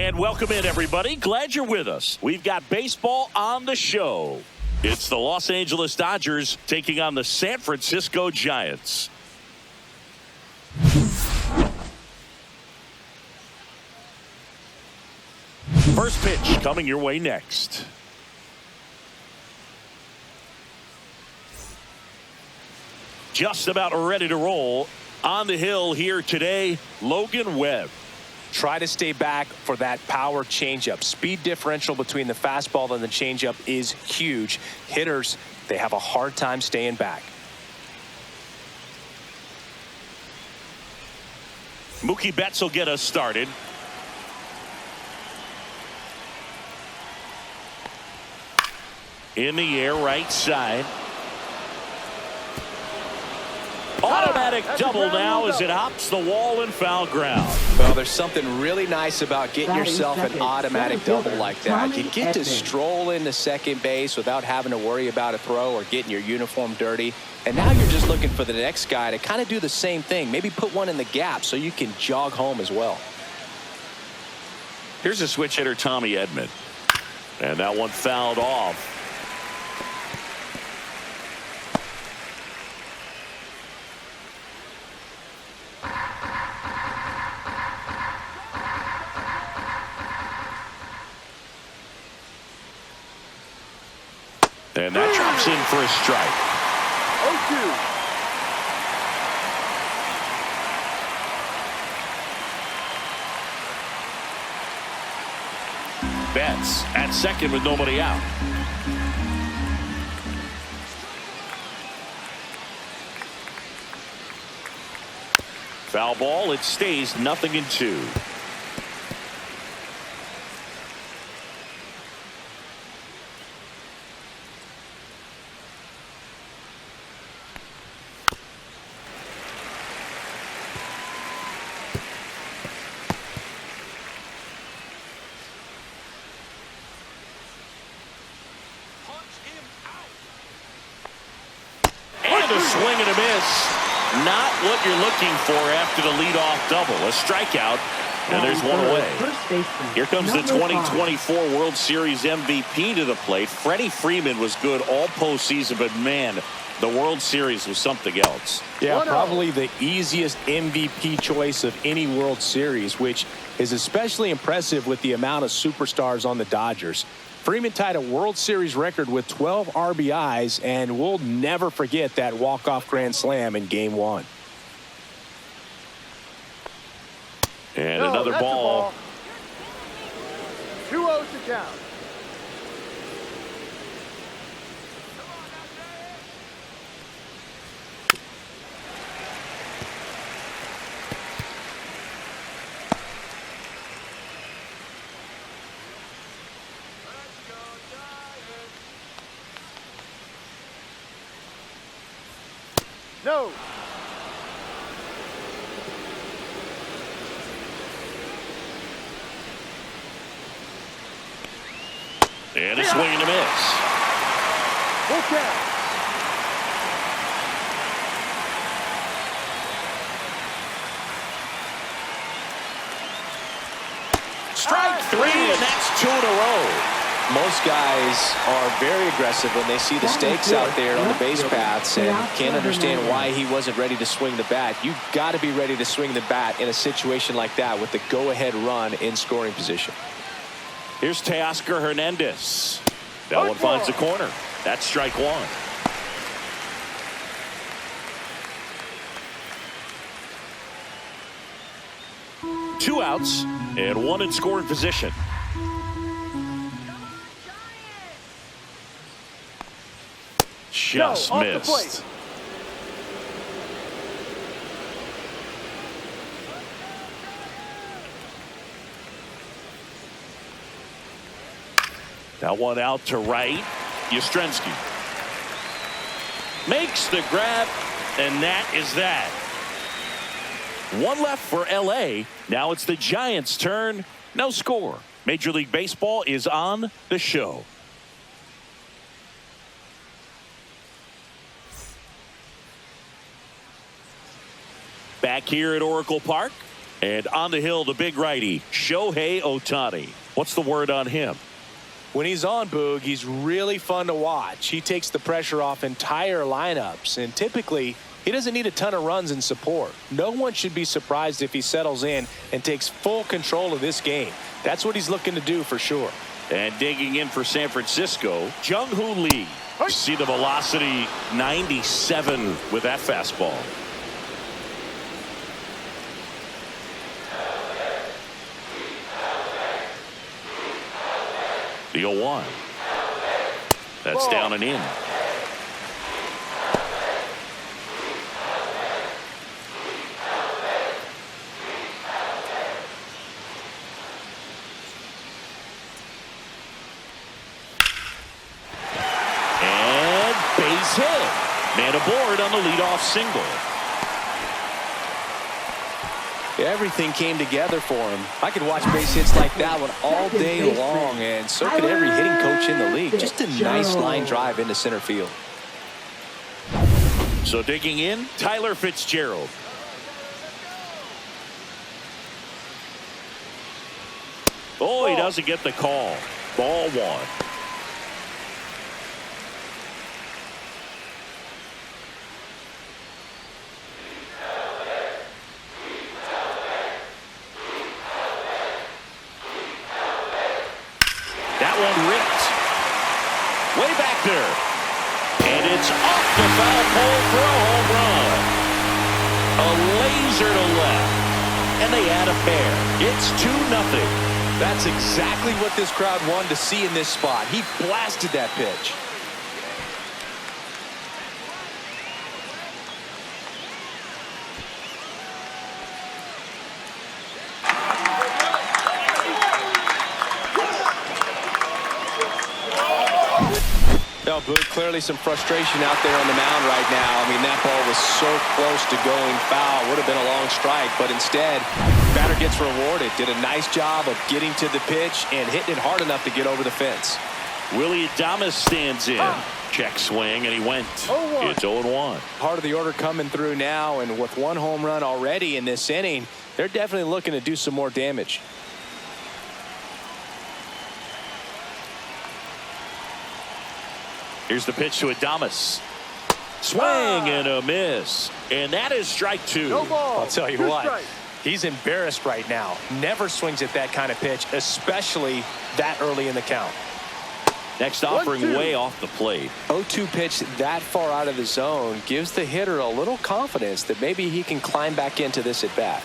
And welcome in, everybody. Glad you're with us. We've got baseball on the show. It's the Los Angeles Dodgers taking on the San Francisco Giants. First pitch coming your way next. Just about ready to roll. On the hill here today, Logan Webb. Try to stay back for that power changeup. Speed differential between the fastball and the changeup is huge. Hitters, they have a hard time staying back. Mookie Betts will get us started. In the air, right side. Automatic double now as it hops the wall and foul ground. Well, there's something really nice about getting yourself an automatic double like that. You get to stroll into second base without having to worry about a throw or getting your uniform dirty. And now you're just looking for the next guy to kind of do the same thing. Maybe put one in the gap so you can jog home as well. Here's a switch hitter, Tommy Edman. And that one fouled off. And that drops in for a strike. 0-2. Betts at second with nobody out. Foul ball. It stays 0-2. Swing and a miss. Not what you're looking for after the leadoff double. A strikeout, and there's one away. Here comes the 2024 World Series MVP to the plate. Freddie Freeman was good all postseason, but man, the World Series was something else. Yeah, probably the easiest MVP choice of any World Series, which is especially impressive with the amount of superstars on the Dodgers. Freeman tied a World Series record with 12 RBIs, and we'll never forget that walk-off grand slam in Game 1. And another ball. 2-0 to count. No. And a swing and a miss. Okay. Strike three, and that's 2 in a row. Most guys are very aggressive when they see the stakes out there on the base paths and can't understand why he wasn't ready to swing the bat. You've got to be ready to swing the bat in a situation like that with the go-ahead run in scoring position. Here's Teoscar Hernandez. That one finds the corner. That's strike one. Two outs and one in scoring position. Just missed. That one out to right. Yastrzemski makes the grab, and that is that. One left for LA. Now it's the Giants' turn. No score. Major League Baseball is on the show. Back here at Oracle Park, And on the hill, the big righty, Shohei Ohtani. What's the word on him? When he's on, Boog, he's really fun to watch. He takes the pressure off entire lineups, and typically he doesn't need a ton of runs in support. No one should be surprised if he settles in and takes full control of this game. That's what he's looking to do for sure. And digging in for San Francisco, Jung-Hoo Lee. See the velocity, 97 with that fastball. The 0-1. That's down and in. And base hit. Man aboard on the leadoff single. Everything came together for him. I could watch base hits like that one all day long, and so could every hitting coach in the league. Just a nice line drive into center field. So digging in, Tyler Fitzgerald. Oh, he doesn't get the call. Ball 1. Way back there. And it's off the foul pole for a home run. A laser to left. And they add a pair. It's 2-0. That's exactly what this crowd wanted to see in this spot. He blasted that pitch. No, Boog, clearly some frustration out there on the mound right now. I mean, that ball was so close to going foul. Would have been a long strike, but instead, batter gets rewarded. Did a nice job of getting to the pitch and hitting it hard enough to get over the fence. Willie Adames stands in. Check swing, and he went. It's 0-1. Part of the order coming through now, and with one home run already in this inning, they're definitely looking to do some more damage. Here's the pitch to Adames. Swing and a miss. And that is strike 2. No ball. I'll tell you what, he's embarrassed right now. Never swings at that kind of pitch, especially that early in the count. Next offering way off the plate. 0-2 pitch that far out of the zone gives the hitter a little confidence that maybe he can climb back into this at bat.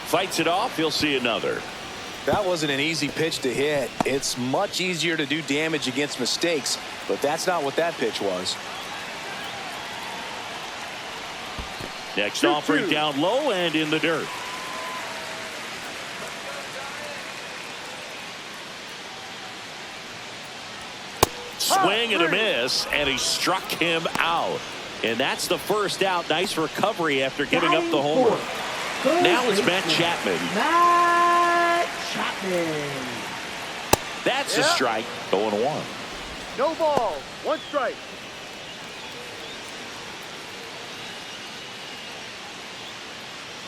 Fights it off. He'll see another. That wasn't an easy pitch to hit. It's much easier to do damage against mistakes, but that's not what that pitch was. Next offering down low and in the dirt. Swing and a miss, and he struck him out. And that's the first out. Nice recovery after giving up the homer. Now it's Matt Chapman. That's a strike. 0-1. No ball. 1 strike.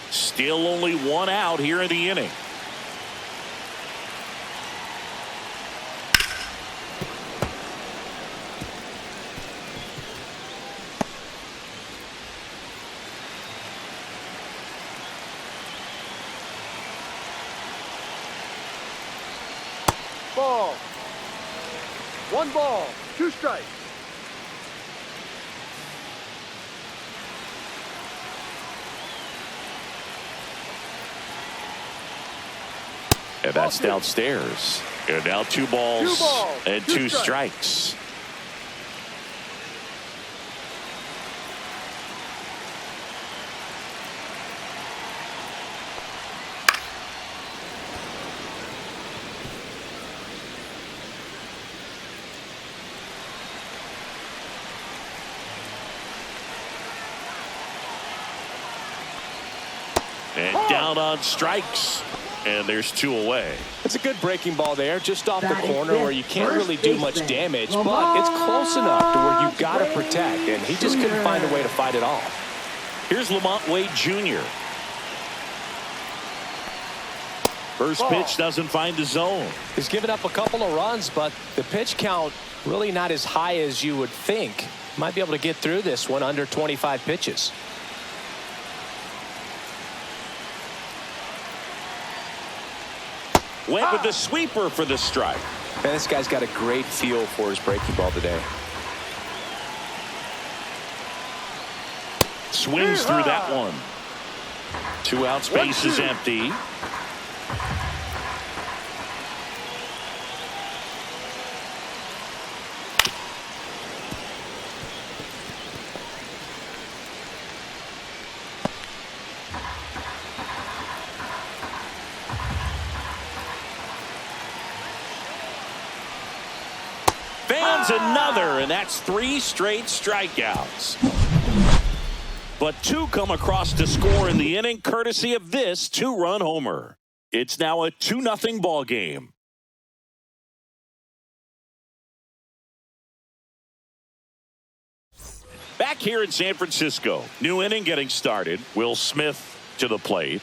Still only 1 out here in the inning. Ball. 1 ball. 2 strikes. And that's downstairs. And now 2 balls and 2 strikes. And down on strikes. And there's 2 away. It's a good breaking ball there, just off the corner where you can't really do much damage, but it's close enough to where you've got to protect, and he just couldn't find a way to fight it off. Here's Lamont Wade Jr. First pitch doesn't find the zone. He's given up a couple of runs, but the pitch count really not as high as you would think. Might be able to get through this one under 25 pitches. Went with the sweeper for the strike. Man, this guy's got a great feel for his breaking ball today. Swings through that one. 2 outs, base is empty. Fans another, and that's 3 straight strikeouts. But 2 come across to score in the inning, courtesy of this 2-run homer. It's now a 2-0 ball game. Back here in San Francisco, new inning getting started. Will Smith to the plate.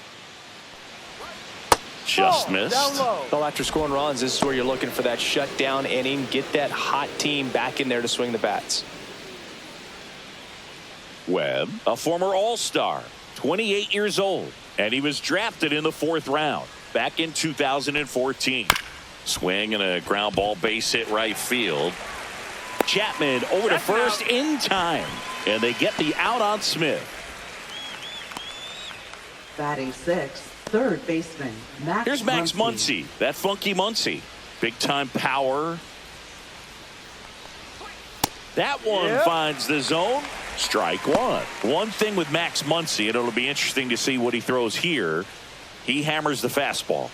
Just missed. Well, after scoring runs, this is where you're looking for that shutdown inning. Get that hot team back in there to swing the bats. Webb, a former All-Star, 28 years old, and he was drafted in the 4th round back in 2014. Swing and a ground ball, base hit right field. Chapman over to first in time, and they get the out on Smith. Batting 6th, third baseman, Max Here's Max Muncy, that funky Muncy. Big time power. That one finds the zone. Strike 1. One thing with Max Muncy, and it'll be interesting to see what he throws here. He hammers the fastball.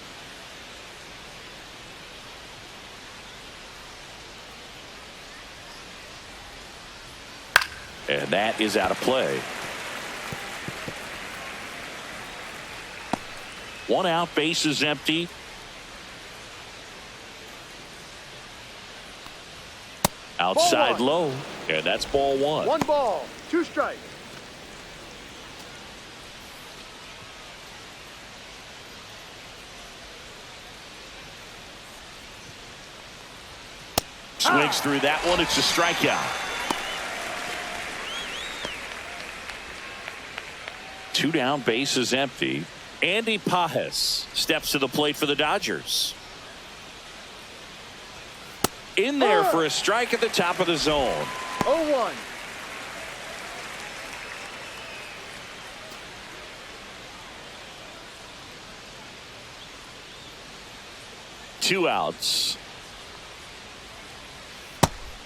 And that is out of play. 1 out, base is empty. Outside low, and that's ball 1. 1 ball, 2 strikes. Swings through that one. It's a strikeout. 2 down, base is empty. Andy Pajes steps to the plate for the Dodgers. In there for a strike at the top of the zone. 0-1. Two outs.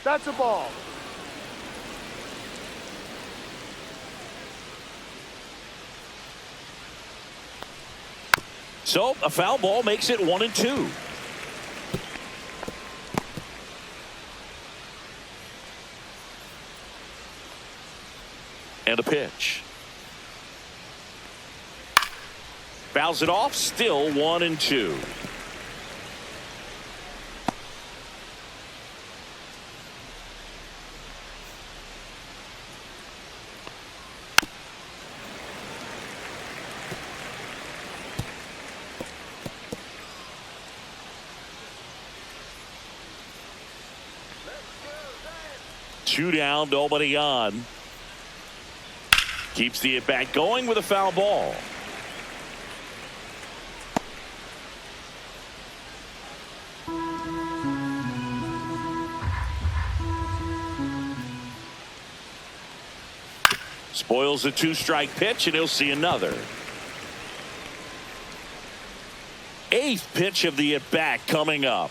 That's a ball. So a foul ball makes it 1-2. And a pitch. Fouls it off, still 1-2. Two down, nobody on. Keeps the at-bat going with a foul ball. Spoils a 2-strike pitch, and he'll see another. 8th pitch of the at-bat coming up.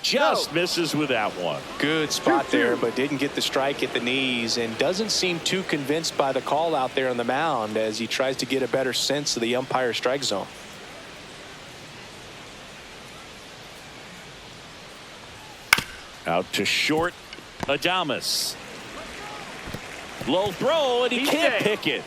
Just misses with that one. Good spot there, but didn't get the strike at the knees, and doesn't seem too convinced by the call out there on the mound as he tries to get a better sense of the umpire strike zone. Out to short, Adames. Low throw, and he can't pick it.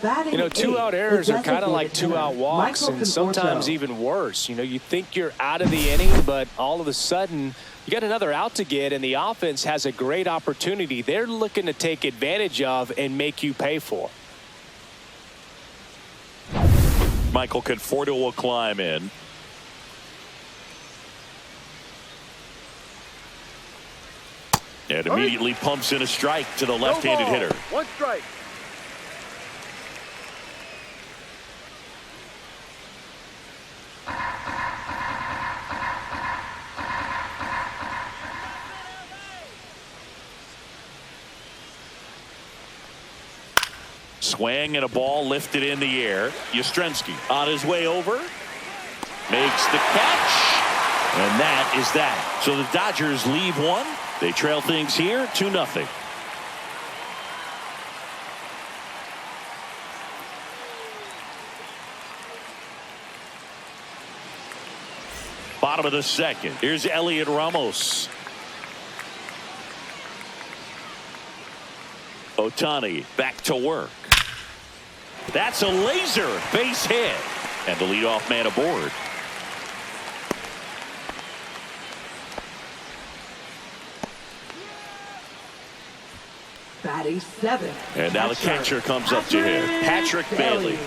You know, two-out errors are kind of like two-out walks, and sometimes even worse. You know, you think you're out of the inning, but all of a sudden you got another out to get, and the offense has a great opportunity they're looking to take advantage of and make you pay for. Michael Conforto will climb in. And immediately pumps in a strike to the left-handed hitter. One strike. Swing and a ball lifted in the air. Yastrzemski on his way over. Makes the catch. And that is that. So the Dodgers leave one. They trail things here 2-0. Bottom of the second. Here's Elliot Ramos. Ohtani back to work. That's a laser base hit. And the leadoff man aboard. Batting seventh. And now the catcher comes up to him. Patrick Bailey.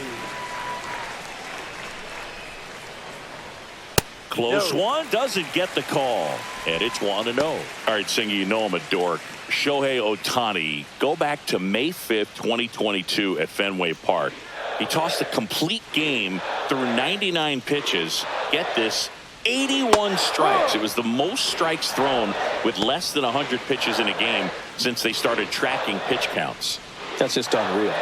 Close one. Doesn't get the call. And it's 1-0. All right, Singy, you know I'm a dork. Shohei Ohtani, go back to May 5th, 2022 at Fenway Park. He tossed a complete game through 99 pitches. Get this, 81 strikes. It was the most strikes thrown with less than 100 pitches in a game since they started tracking pitch counts. That's just unreal.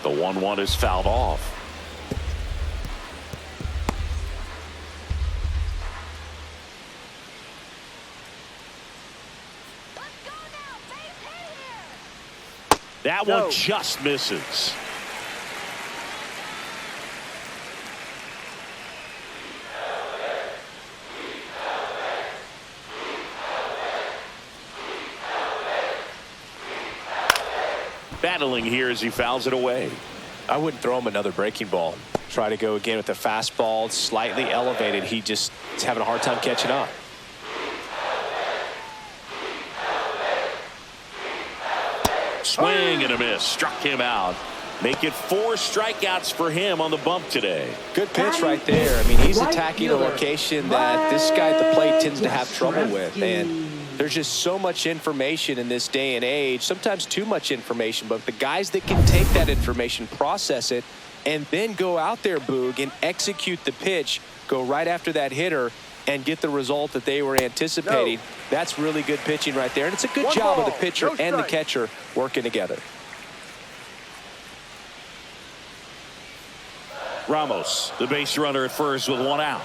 The 1-1 is fouled off. That one just misses. Battling here as he fouls it away. I wouldn't throw him another breaking ball. Try to go again with the fastball, slightly elevated. He just is having a hard time catching up. Swing and a miss. Struck him out. Make it 4 strikeouts for him on the bump today. Good pitch right there. I mean, he's attacking a location that this guy at the plate tends to have trouble with. And there's just so much information in this day and age, sometimes too much information. But the guys that can take that information, process it, and then go out there, Boog, and execute the pitch, go right after that hitter, and get the result that they were anticipating. That's really good pitching right there. And it's a good job of the pitcher and the catcher working together. Ramos, the base runner at first with 1 out.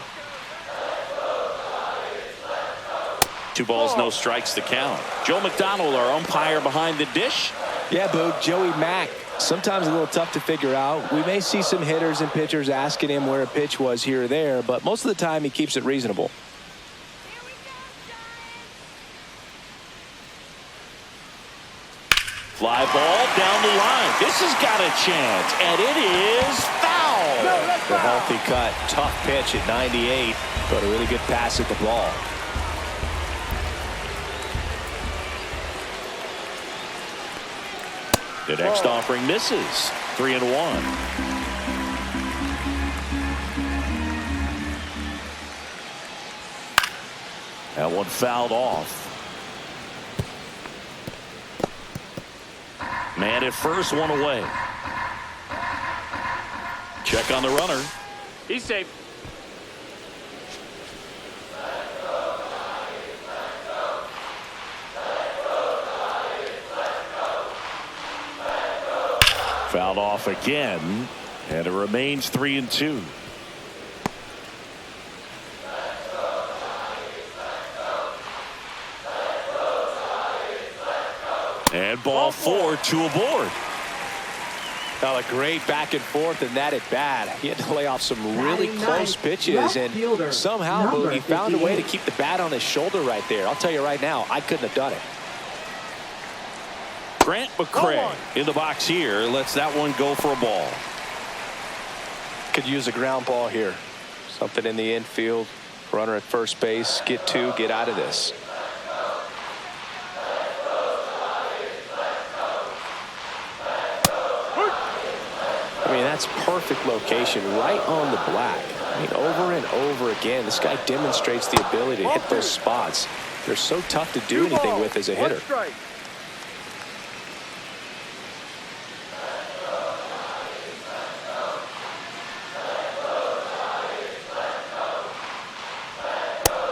2 balls, no strikes to count. Joe McDonald, our umpire behind the dish. Yeah, Boog, Joey Mack. Sometimes a little tough to figure out. We may see some hitters and pitchers asking him where a pitch was here or there, but most of the time he keeps it reasonable. Fly ball down the line. This has got a chance, and it is foul. The healthy cut, tough pitch at 98, but a really good pass at the ball. The next offering misses. 3-1. That one fouled off. Man at first, 1 away. Check on the runner. He's safe. Fouled off again, and it remains 3-2. And ball 4, 2 aboard. Well, a great back and forth in that at bat. He had to lay off some really close pitches, and somehow Boog, he found a way to keep the bat on his shoulder right there. I'll tell you right now, I couldn't have done it. Grant McCray in the box here lets that one go for a ball. Could use a ground ball here. Something in the infield. Runner at first base. Get two. Get out of this. I mean, that's perfect location. Right on the black. I mean, over and over again, this guy demonstrates the ability to hit those spots. They're so tough to do anything with as a hitter.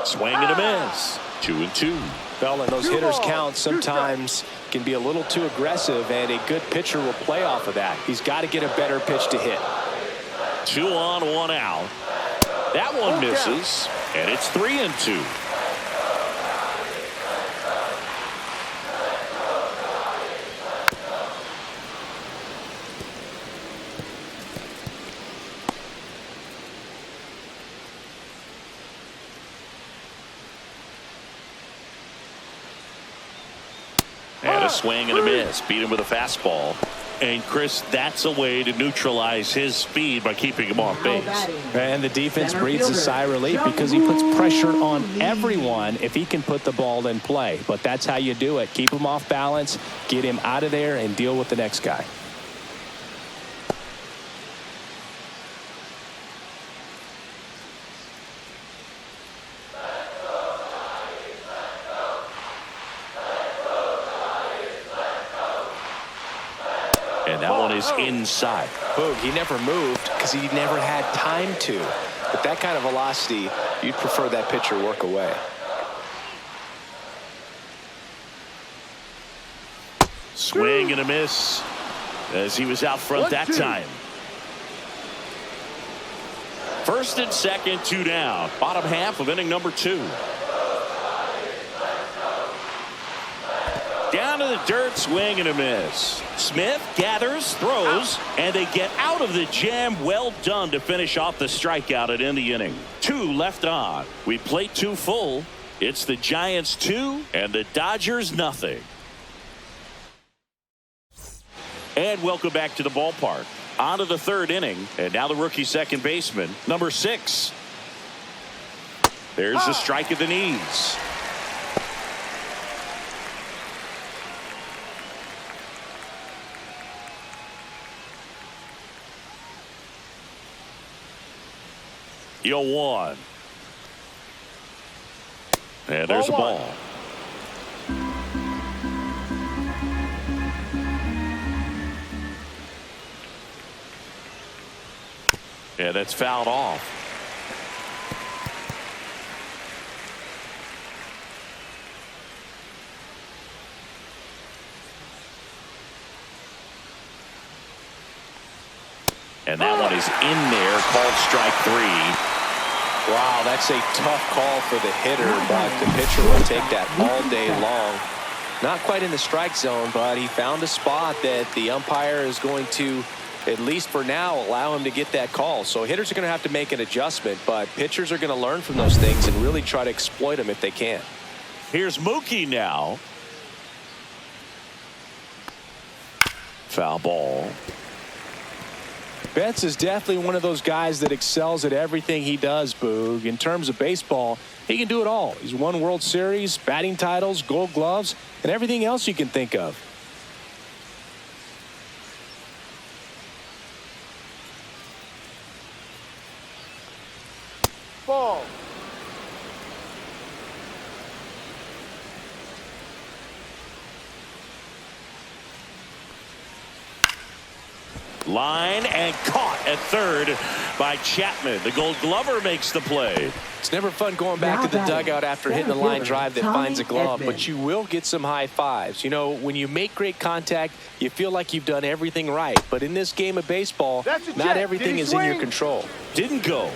Swing and a miss. 2-2. Well, and those hitters count sometimes can be a little too aggressive, and a good pitcher will play off of that. He's got to get a better pitch to hit. 2 on, 1 out. That one misses, and it's 3-2. And a swing and a miss. Beat him with a fastball. And Chris, that's a way to neutralize his speed by keeping him off base. And the defense breathes a sigh of relief because he puts pressure on everyone if he can put the ball in play. But that's how you do it. Keep him off balance, get him out of there, and deal with the next guy. And that one is inside. Boog, he never moved because he never had time to. With that kind of velocity, you'd prefer that pitcher work away. Swing and a miss as he was out front that time. First and second, 2 down. Bottom half of inning number 2. Down to the dirt, swing and a miss. Smith gathers, throws, and they get out of the jam. Well done to finish off the strikeout at end the inning. 2 left on. We play 2 full. It's the Giants 2 and the Dodgers nothing. And welcome back to the ballpark. On to the 3rd inning, and now the rookie second baseman, number 6. There's the strike at the knees. Yo 1. And there's a ball. And that's fouled off. And that one is in there, called strike 3. Wow, that's a tough call for the hitter, but the pitcher will take that all day long. Not quite in the strike zone, but he found a spot that the umpire is going to, at least for now, allow him to get that call. So hitters are going to have to make an adjustment, but pitchers are going to learn from those things and really try to exploit them if they can. Here's Mookie now. Foul ball. Betts is definitely one of those guys that excels at everything he does, Boog. In terms of baseball, he can do it all. He's won World Series, batting titles, Gold Gloves, and everything else you can think of. Ball. Line and caught at third by Chapman. The Gold Glover makes the play. It's never fun going back to the dugout after hitting a line drive that finds a glove, but you will get some high fives. You know, when you make great contact, you feel like you've done everything right. But in this game of baseball, not everything is in your control. Didn't go.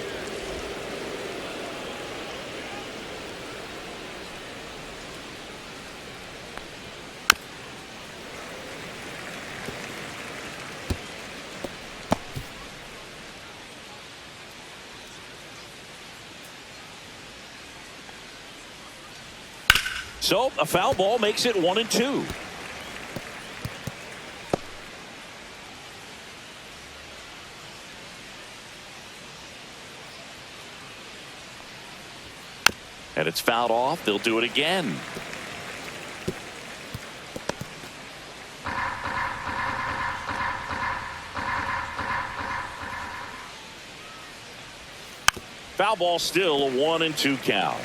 So a foul ball makes it 1-2. And it's fouled off. They'll do it again. Foul ball, still a 1-2 count.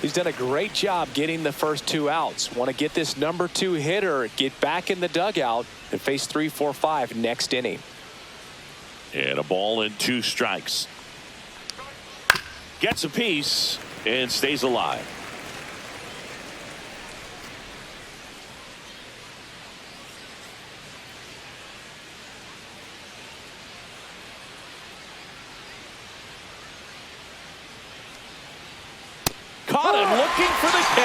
He's done a great job getting the first 2 outs. Want to get this number 2 hitter, get back in the dugout, and face 3, 4, 5 next inning. And a ball and 2 strikes. Gets a piece and stays alive. Caught him looking for the K.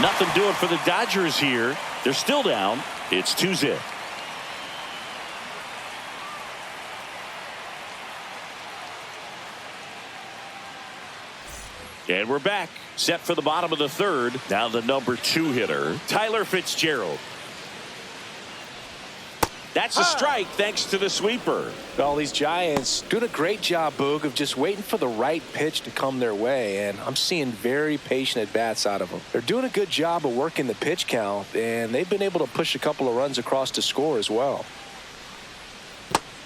Nothing doing for the Dodgers here. They're still down. It's 2-0. And we're back. Set for the bottom of the third. Now the number 2 hitter, Tyler Fitzgerald. That's a strike thanks to the sweeper. Well, these Giants doing a great job, Boog, of just waiting for the right pitch to come their way, and I'm seeing very patient at-bats out of them. They're doing a good job of working the pitch count, and they've been able to push a couple of runs across to score as well.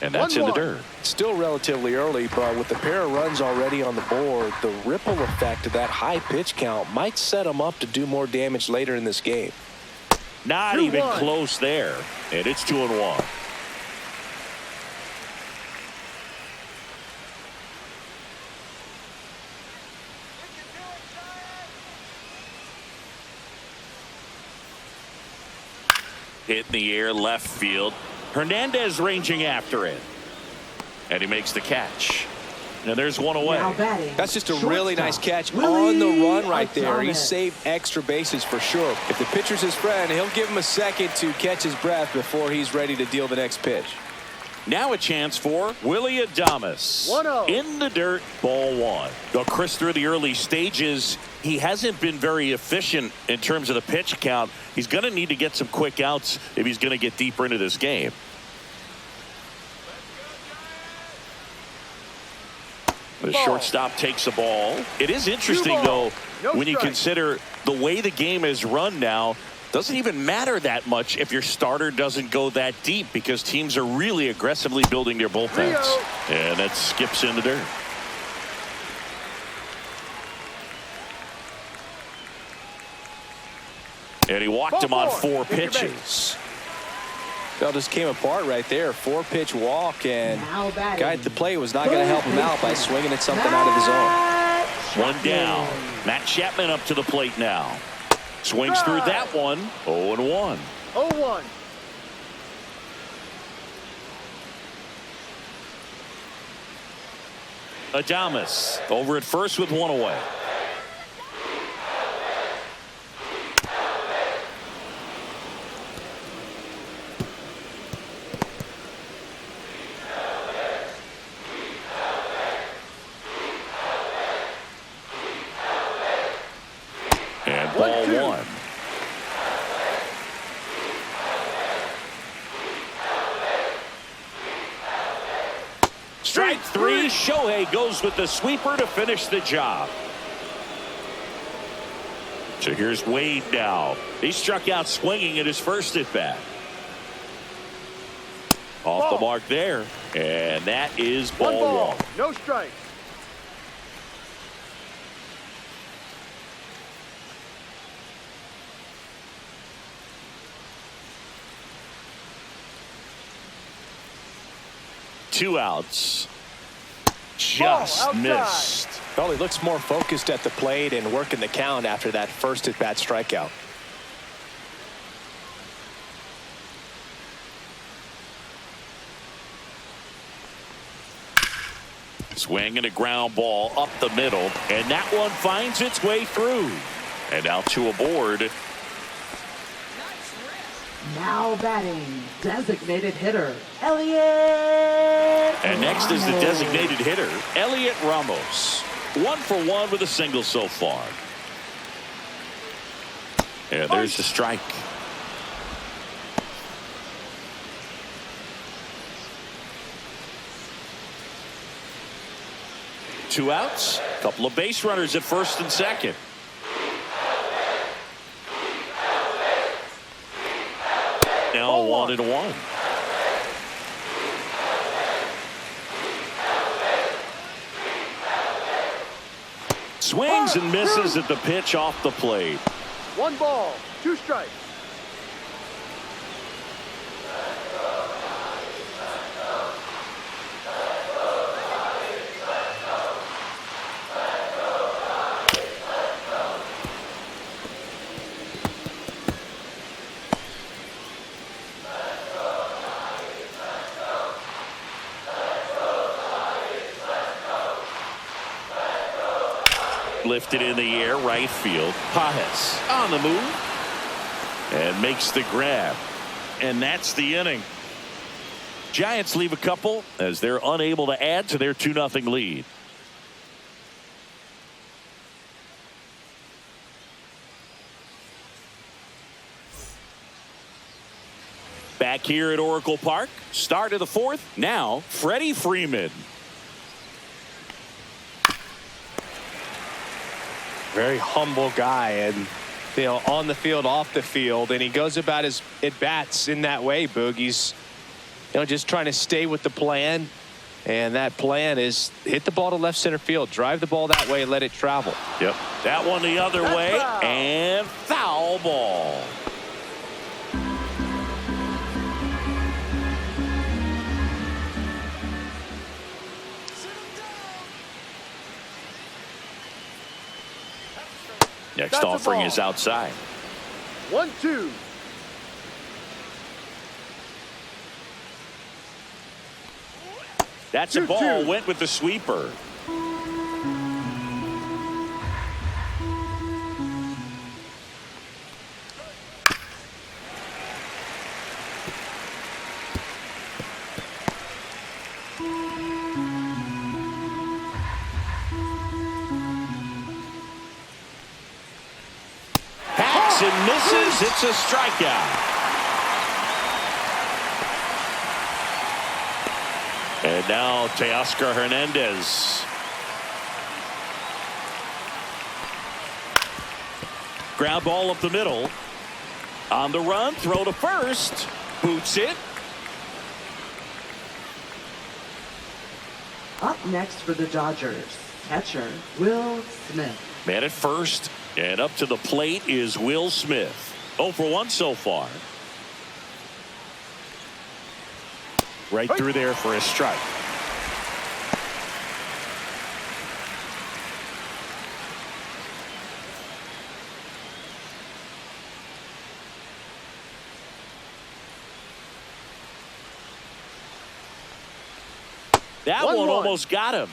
And that's in the dirt. Still relatively early, but with the pair of runs already on the board, the ripple effect of that high pitch count might set them up to do more damage later in this game. Not even close there. And it's 2-1. Hit in the air left field. Hernandez ranging after it. And he makes the catch. And there's one away. That's just a really nice catch on the run right there. He saved extra bases for sure. If the pitcher's his friend, he'll give him a second to catch his breath before he's ready to deal the next pitch. Now a chance for Willie Adames. 1-0. In the dirt, ball 1. Well, Chris, through the early stages, he hasn't been very efficient in terms of the pitch count. He's going to need to get some quick outs if he's going to get deeper into this game. The shortstop takes the ball. It is interesting, though, when you consider the way the game is run now, doesn't even matter that much if your starter doesn't go that deep because teams are really aggressively building their bullpens. And that skips in the dirt. And he walked him on 4 pitches. That just came apart right there. 4-pitch walk, and guy at the plate was not going to help him out by swinging at something out of his own. 1 down. Matt Chapman up to the plate now. Swings through that one. 0-1. 0-1. Adames over at first with 1 away. And ball 1. Strike 3. Shohei goes with the sweeper to finish the job. So here's Wade now. He struck out swinging at his first at bat. Off the mark there. And that is ball 1. No strike. Two outs. Just missed. Well, he looks more focused at the plate and working the count after that first at-bat strikeout. Swing and a ground ball up the middle, and that one finds its way through. And now 2 aboard. Now batting, designated hitter, Elliot. And next is the designated hitter, Elliot Ramos. 1 for 1 with a single so far. And there's the strike. Two outs. A couple of base runners at first and second. Now 1-1. Swings and misses at the pitch off the plate. 1 ball, 2 strikes. Lifted in the air, right field. Pages on the move and makes the grab. And that's the inning. Giants leave a couple as they're unable to add to their 2-0 lead. Back here at Oracle Park, start of the 4th. Now, Freddie Freeman. Very humble guy, and on the field, off the field, and he goes about his at-bats in that way, Boog. He's just trying to stay with the plan, and that plan is hit the ball to left center field, drive the ball that way, let it travel. Yep, that one the other way, and foul ball. Next offering is outside. 1-2. That's a ball. Went with the sweeper. And misses. It's a strikeout. And now Teoscar Hernandez. Ground ball up the middle. On the run, throw to first. Boots it. Up next for the Dodgers, catcher Will Smith. Man at first. And up to the plate is Will Smith. 0 for 1 so far. Right through there for a strike. That one almost got him.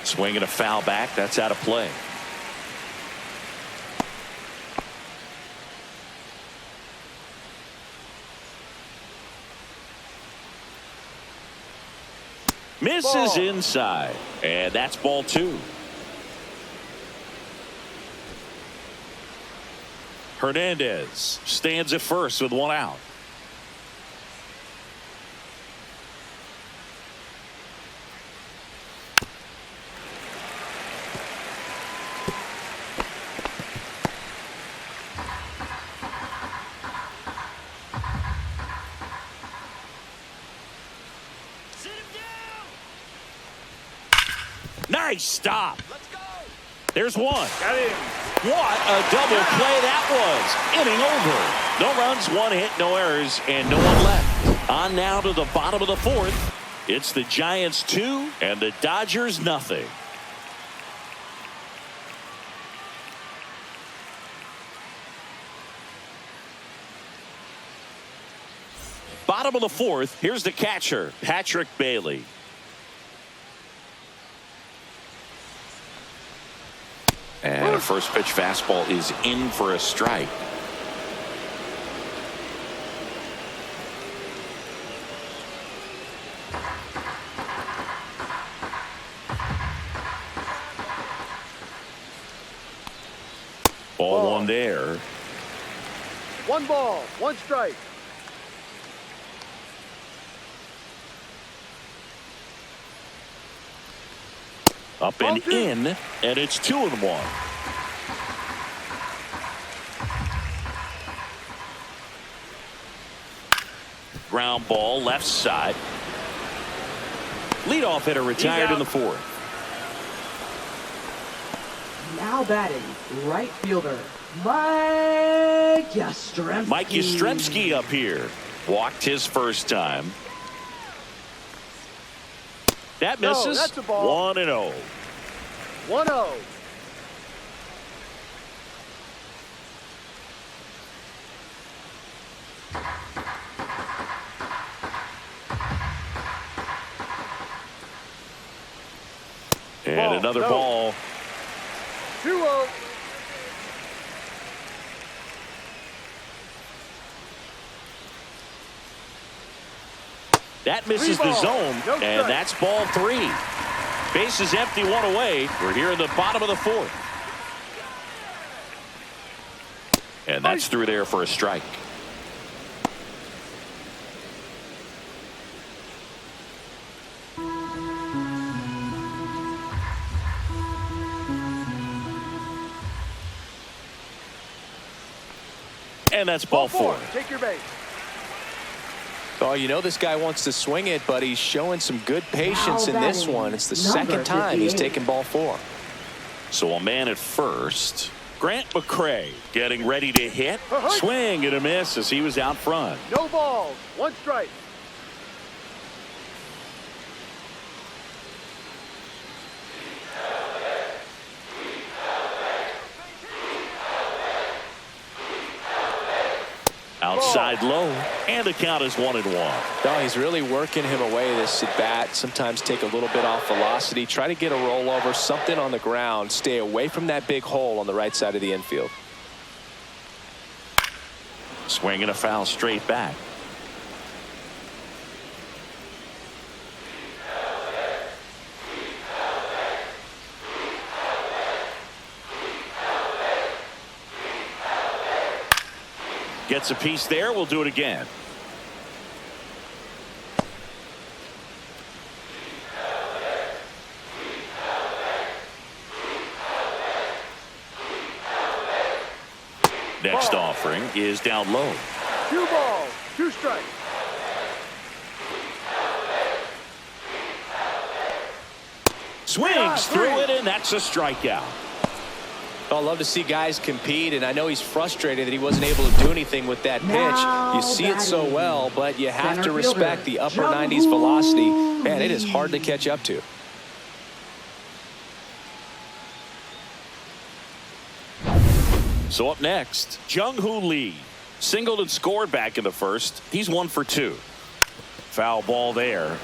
Swinging a foul back. That's out of play. Misses inside. And that's ball 2. Hernandez stands at first with 1 out. Nice stop. Let's go. There's one. Got him. What a double play that was. Inning over. No runs, 1 hit, no errors, and no one left. On now to the bottom of the 4th. It's the Giants 2 and the Dodgers nothing. Bottom of the 4th. Here's the catcher, Patrick Bailey. And a first pitch fastball is in for a strike. Ball one there. 1 ball, 1 strike. Up and in, and it's 2-1. Ground ball left side. Leadoff hitter retired in the 4th. Now batting, right fielder, Mike Yastrzemski. Mike Yastrzemski up here. Walked his first time. That misses. That's a ball. 1-0. 1-0. And another ball. 2-0. That misses the zone, and that's ball 3. Bases empty, 1 away. We're here in the bottom of the 4th. And that's through there for a strike. And that's ball 4. Take your base. Oh, you know this guy wants to swing it, but he's showing some good patience in this one. It's the second time he's taken ball 4. So a man at first. Grant McCray getting ready to hit. Swing and a miss as he was out front. No balls, 1 strike. Outside low, and the count is 1-1. No, he's really working him away this at bat. Sometimes take a little bit off velocity. Try to get a rollover, something on the ground. Stay away from that big hole on the right side of the infield. Swing and a foul straight back. Gets a piece there. We'll do it again. Next offering is down low. 2 balls, 2 strikes. Swings through it, and that's a strikeout. I love to see guys compete, and I know he's frustrated that he wasn't able to do anything with that pitch. You see it so well, but you have to respect the upper 90s velocity. Man, it is hard to catch up to. So up next, Jung-Hoo Lee. Singled and scored back in the 1st. He's 1 for 2. Foul ball there.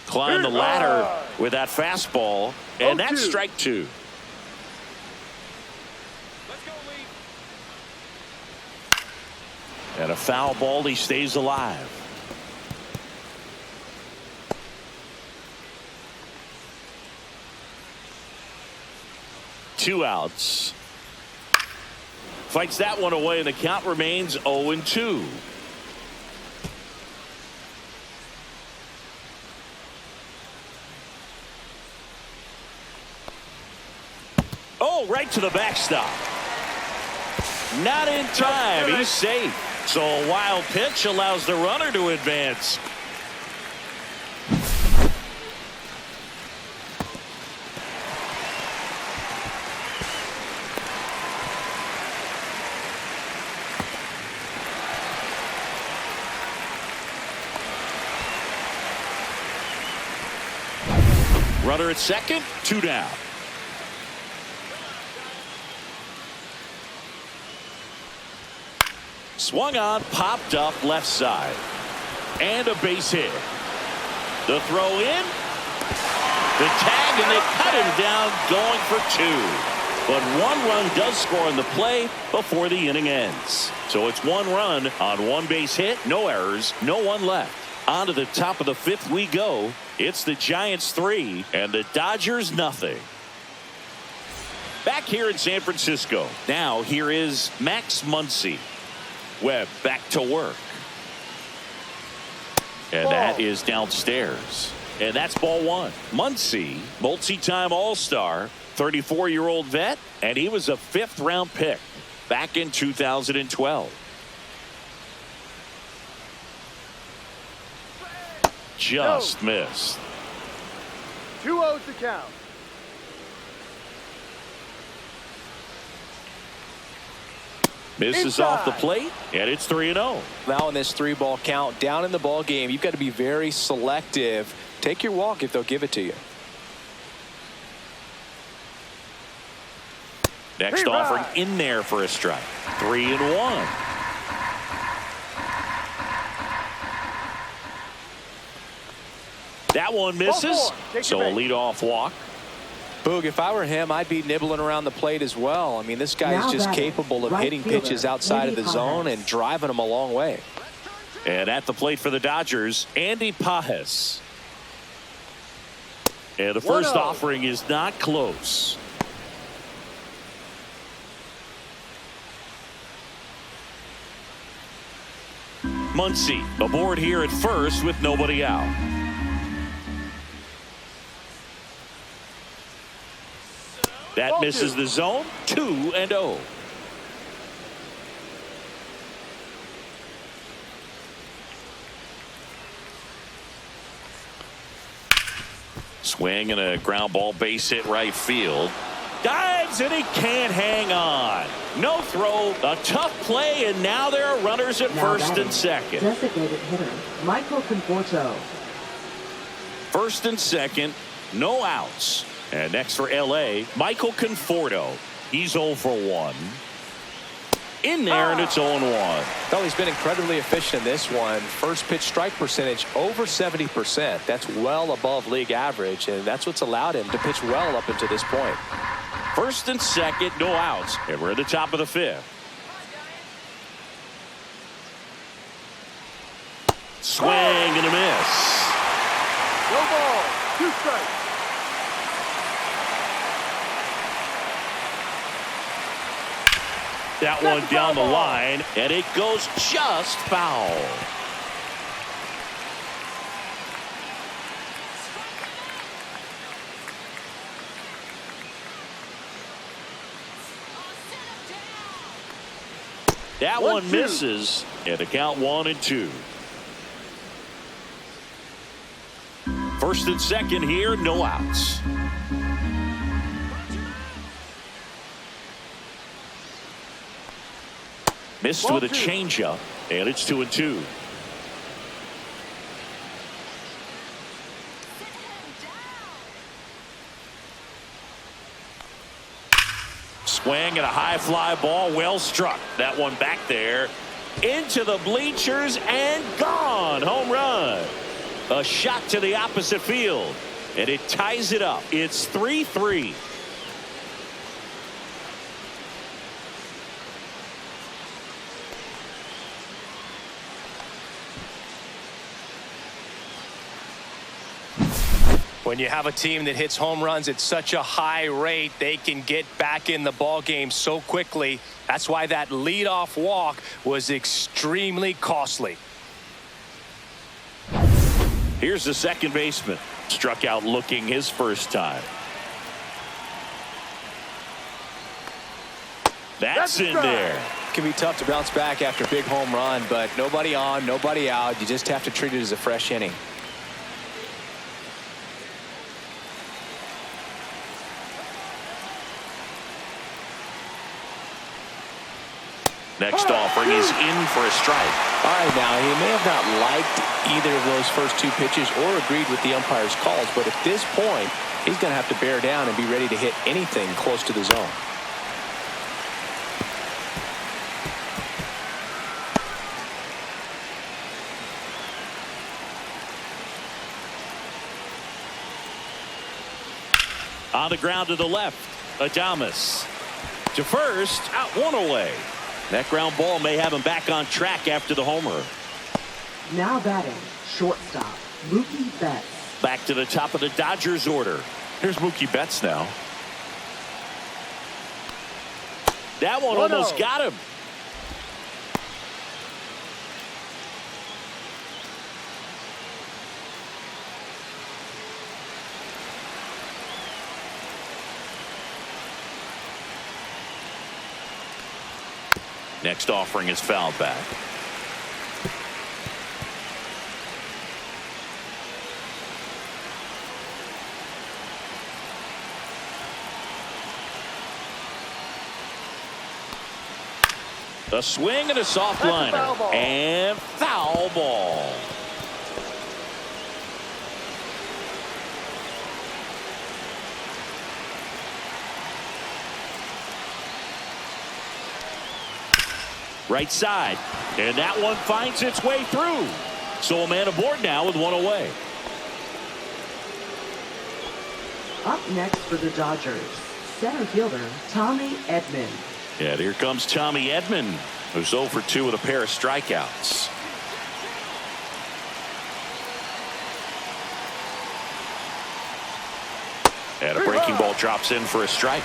Climb the ladder with that fastball, and that's strike 2. And a foul ball, he stays alive. Two outs. Fights that one away, and the count remains 0-2. Oh, right to the backstop. Not in time. He's safe. So a wild pitch allows the runner to advance. Runner at second, 2 down. Swung on, popped up left side. And a base hit. The throw in. The tag, and they cut him down going for 2. But one run does score in the play before the inning ends. So it's one run on one base hit, no errors, no one left. On to the top of the fifth we go. It's the Giants 3 and the Dodgers nothing. Back here in San Francisco. Now here is Max Muncy. Webb back to work. And that is downstairs. And that's ball one. Muncy, multi-time All-Star, 34-year-old vet, and he was a fifth-round pick back in 2012. Just missed. 2-0 to count. Misses off the plate, and it's 3-0. Now in this 3-ball count, down in the ball game, you've got to be very selective. Take your walk if they'll give it to you. Next offering in there for a strike. 3-1. That one misses, so a leadoff walk. Boog, if I were him, I'd be nibbling around the plate as well. I mean, this guy is just capable of hitting pitches outside of the zone and driving them a long way. And at the plate for the Dodgers, Andy Pages. And the first offering is not close. Muncy aboard here at first with nobody out. That misses the zone. 2-0. Swing and a ground ball base hit right field. Dives and he can't hang on. No throw, a tough play, and now there are runners at first and second. Designated hitter Michael Conforto. First and second, no outs. And next for LA, Michael Conforto. He's 0 for 1. In there, and it's 0-1. Well, he's been incredibly efficient in this one. First pitch strike percentage over 70%. That's well above league average, and that's what's allowed him to pitch well up until this point. First and second, no outs. And we're at the top of the fifth. Swing and a miss. No ball. 2 strikes. That one down the line, and it goes just foul. That one misses, and the count 1-2. First and second here, no outs. Missed with a changeup, and it's 2-2. Swing and a high fly ball, well struck. That one back there into the bleachers and gone. Home run. A shot to the opposite field, and it ties it up. It's 3-3. When you have a team that hits home runs at such a high rate, they can get back in the ball game so quickly. That's why that leadoff walk was extremely costly. Here's the second baseman. Struck out looking his first time. That's in there. It can be tough to bounce back after a big home run, but nobody on, nobody out. You just have to treat it as a fresh inning. Next offering is in for a strike. All right, now, he may have not liked either of those first two pitches or agreed with the umpire's calls, but at this point, he's going to have to bear down and be ready to hit anything close to the zone. On the ground to the left, Adames. To first, out, one away. That ground ball may have him back on track after the homer. Now batting, shortstop, Mookie Betts. Back to the top of the Dodgers order. Here's Mookie Betts now. That one almost got him. Next offering is fouled back. A swing and a soft liner. And foul ball. Right side. And that one finds its way through. So a man aboard now with one away. Up next for the Dodgers, center fielder Tommy Edman. And here comes Tommy Edman, who's 0 for 2 with a pair of strikeouts. And a breaking ball drops in for a strike.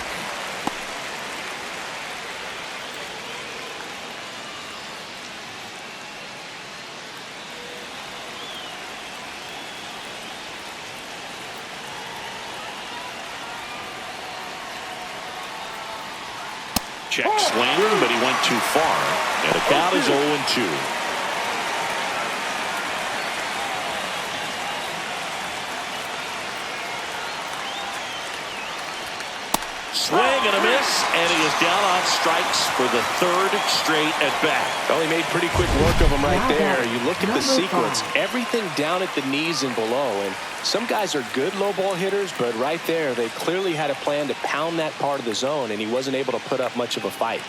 Check swing, but he went too far. And the count is 0-2. Swing and a miss, and he is down on strikes for the third straight at bat. Well, he made pretty quick work of him right there. You look at the sequence, everything down at the knees and below. And some guys are good low ball hitters, but right there, they clearly had a plan to pound that part of the zone, and he wasn't able to put up much of a fight.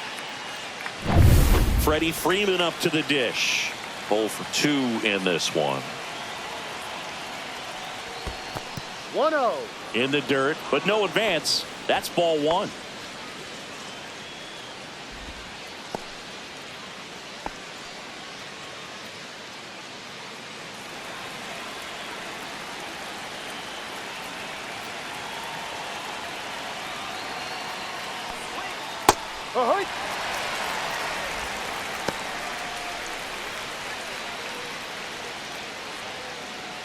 Freddie Freeman up to the dish. 0 for 2 in this one. 1-0. In the dirt, but no advance. That's ball one. Ahoy!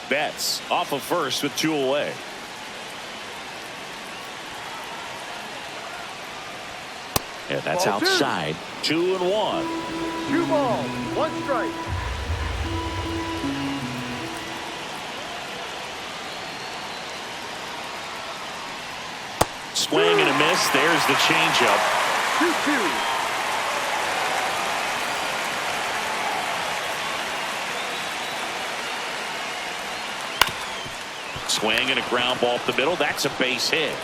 Betts off of first with 2 away. And that's Ball two. outside. 2-1. 2 balls, 1 strike. Swing and a miss. There's the changeup. 2-2. Swing and a ground ball up the middle. That's a base hit.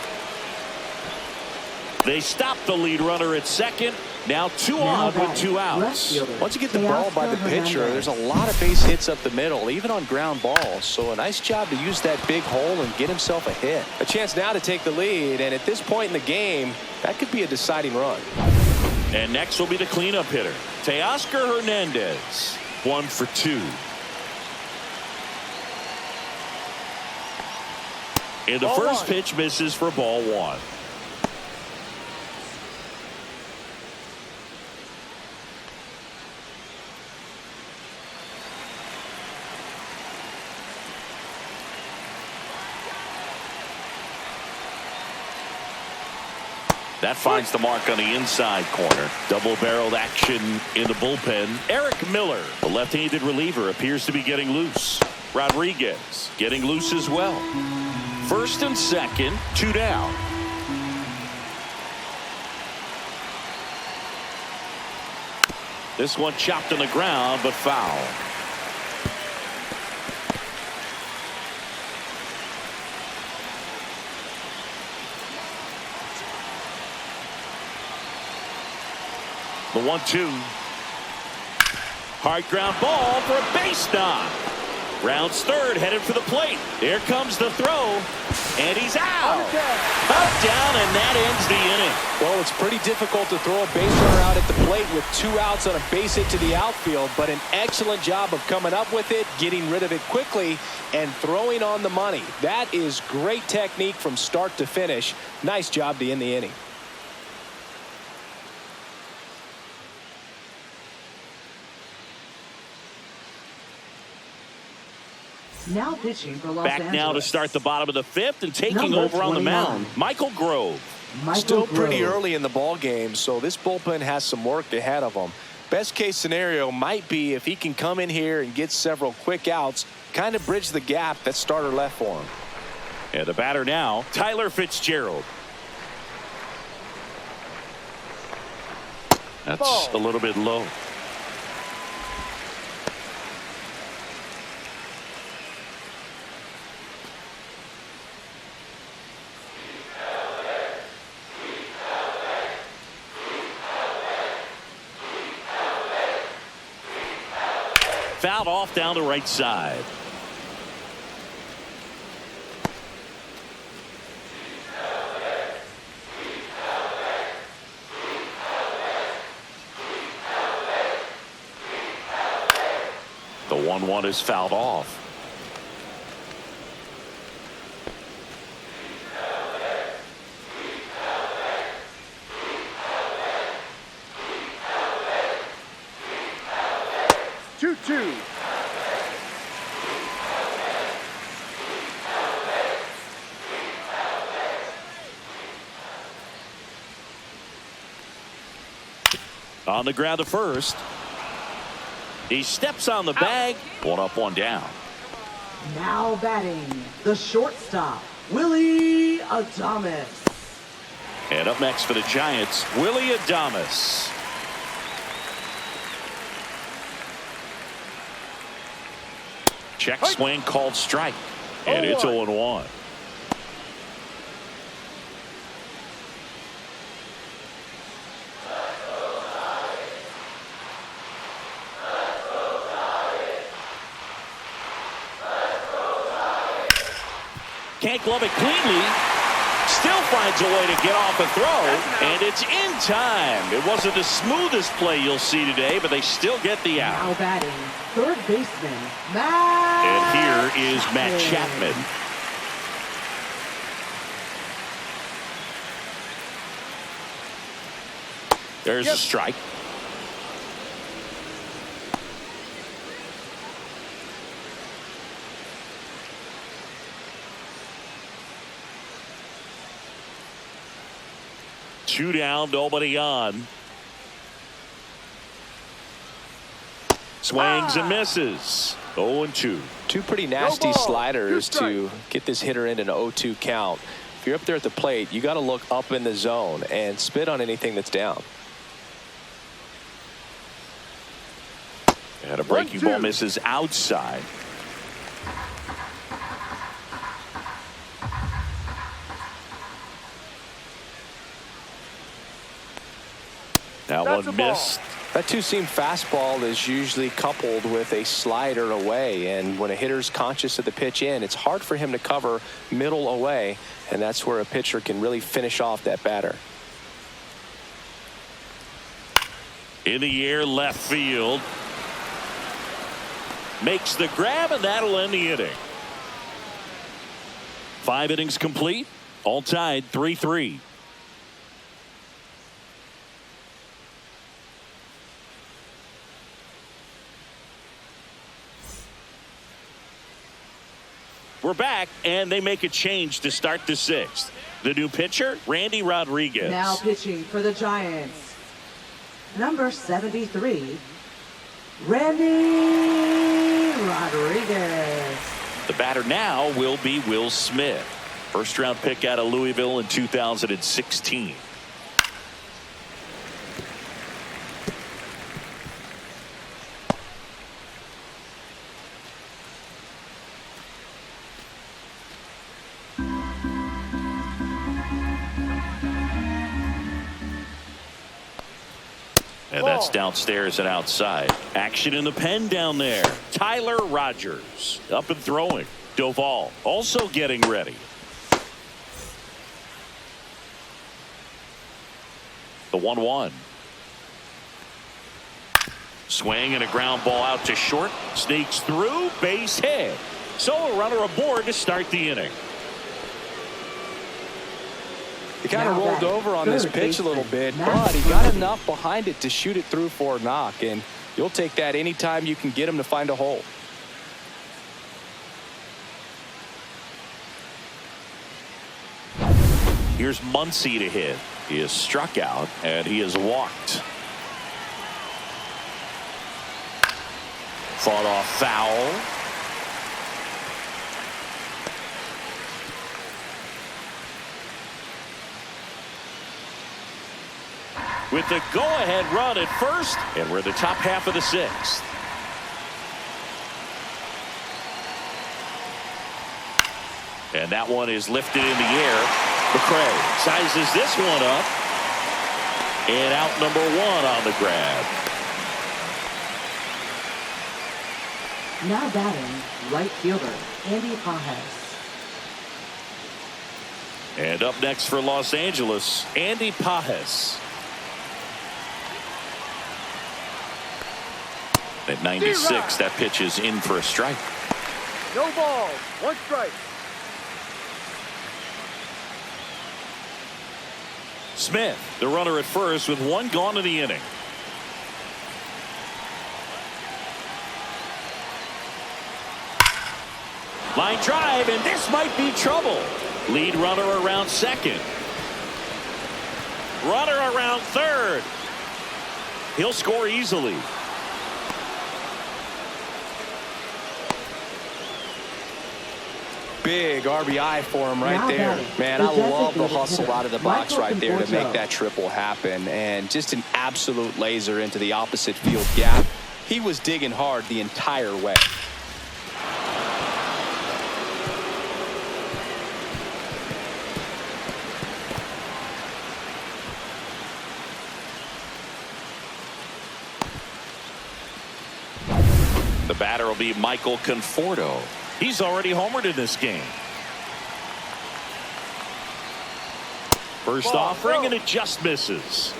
They stop the lead runner at second. Now 2 on with 2 outs. Once you get the ball by the pitcher, there's a lot of base hits up the middle, even on ground balls. So a nice job to use that big hole and get himself a hit. A chance now to take the lead, and at this point in the game, that could be a deciding run. And next will be the cleanup hitter, Teoscar Hernandez. 1 for 2. And the first pitch misses for ball 1. That finds the mark on the inside corner. Double-barreled action in the bullpen. Eric Miller, the left-handed reliever, appears to be getting loose. Rodriguez getting loose as well. First and second, 2 down. This one chopped on the ground, but foul. The 1-2. Hard ground ball for a base knock. Rounds third, headed for the plate. Here comes the throw. And he's out. Up, down, and that ends the inning. Well, it's pretty difficult to throw a base runner out at the plate with 2 outs on a base hit to the outfield, but an excellent job of coming up with it, getting rid of it quickly, and throwing on the money. That is great technique from start to finish. Nice job to end the inning. Now pitching for Los Back Angeles. now to start the bottom of the 5th and taking Number over on the 29. mound, Michael Grove. Still pretty early in the ball game, so this bullpen has some work ahead of them. Best case scenario might be if he can come in here and get several quick outs, kind of bridge the gap that starter left for him. And the batter now, Tyler Fitzgerald. That's a little bit low. Fouled off down the right side. The 1-1 is fouled off. On the ground to first. He steps on the bag. 1 up, 1 down. Now batting, the shortstop, Willie Adames. And up next for the Giants, Willie Adames. Check swing called strike. And it's 0-1. Can't glove it cleanly. Still finds a way to get off a throw. And it's in time. It wasn't the smoothest play you'll see today, but they still get the out. Now batting, third baseman, Matt. And here is Matt Chapman. There's a strike. Two down, nobody on. Swings and misses. 0-2. Two pretty nasty sliders to get this hitter in an 0-2 count. If you're up there at the plate, you got to look up in the zone and spit on anything that's down. And a breaking ball misses outside. That one missed. That two-seam fastball is usually coupled with a slider away, and when a hitter's conscious of the pitch in, it's hard for him to cover middle away, and that's where a pitcher can really finish off that batter. In the air, left field. Makes the grab, and that'll end the inning. 5 innings complete. All tied 3-3. We're back, and they make a change to start the 6th. The new pitcher, Randy Rodriguez. Now pitching for the Giants, number 73, Randy Rodriguez. The batter now will be Will Smith. First-round pick out of Louisville in 2016. And that's downstairs and outside. Action in the pen down there. Tyler Rogers up and throwing. Doval also getting ready. The 1-1. Swing and a ground ball out to short. Sneaks through, base hit. So a runner aboard to start the inning. He kind of rolled over on this pitch a little bit, but he got enough behind it to shoot it through for a knock, and you'll take that anytime you can get him to find a hole. Here's Muncy to hit. He is struck out, and he is walked. Fought off foul. With the go-ahead run at first, and we're in the top half of the sixth. And that one is lifted in the air. McCray sizes this one up. And out number 1 on the grab. Now batting, right fielder, Andy Pajes. And up next for Los Angeles, Andy Pajes. At 96, that pitch is in for a strike. No balls, 1 strike. Smith, the runner at first with 1 gone in the inning. Line drive, and this might be trouble. Lead runner around second. Runner around third. He'll score easily. Big RBI for him right there. Man, I love the hustle out of the box right there to make that triple happen. And just an absolute laser into the opposite field gap. He was digging hard the entire way. The batter will be Michael Conforto. He's already homered in this game. First offering, and it just misses.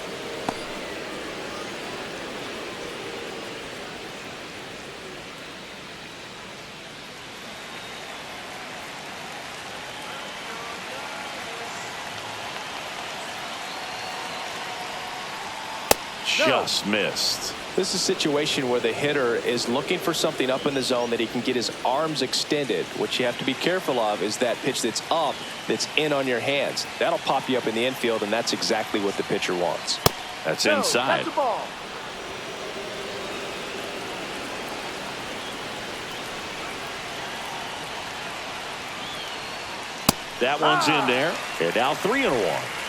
Just missed. This is a situation where the hitter is looking for something up in the zone that he can get his arms extended. What you have to be careful of is that pitch that's up, that's in on your hands. That'll pop you up in the infield, and that's exactly what the pitcher wants. That's inside. That's the ball. That one's in there. And now 3-1.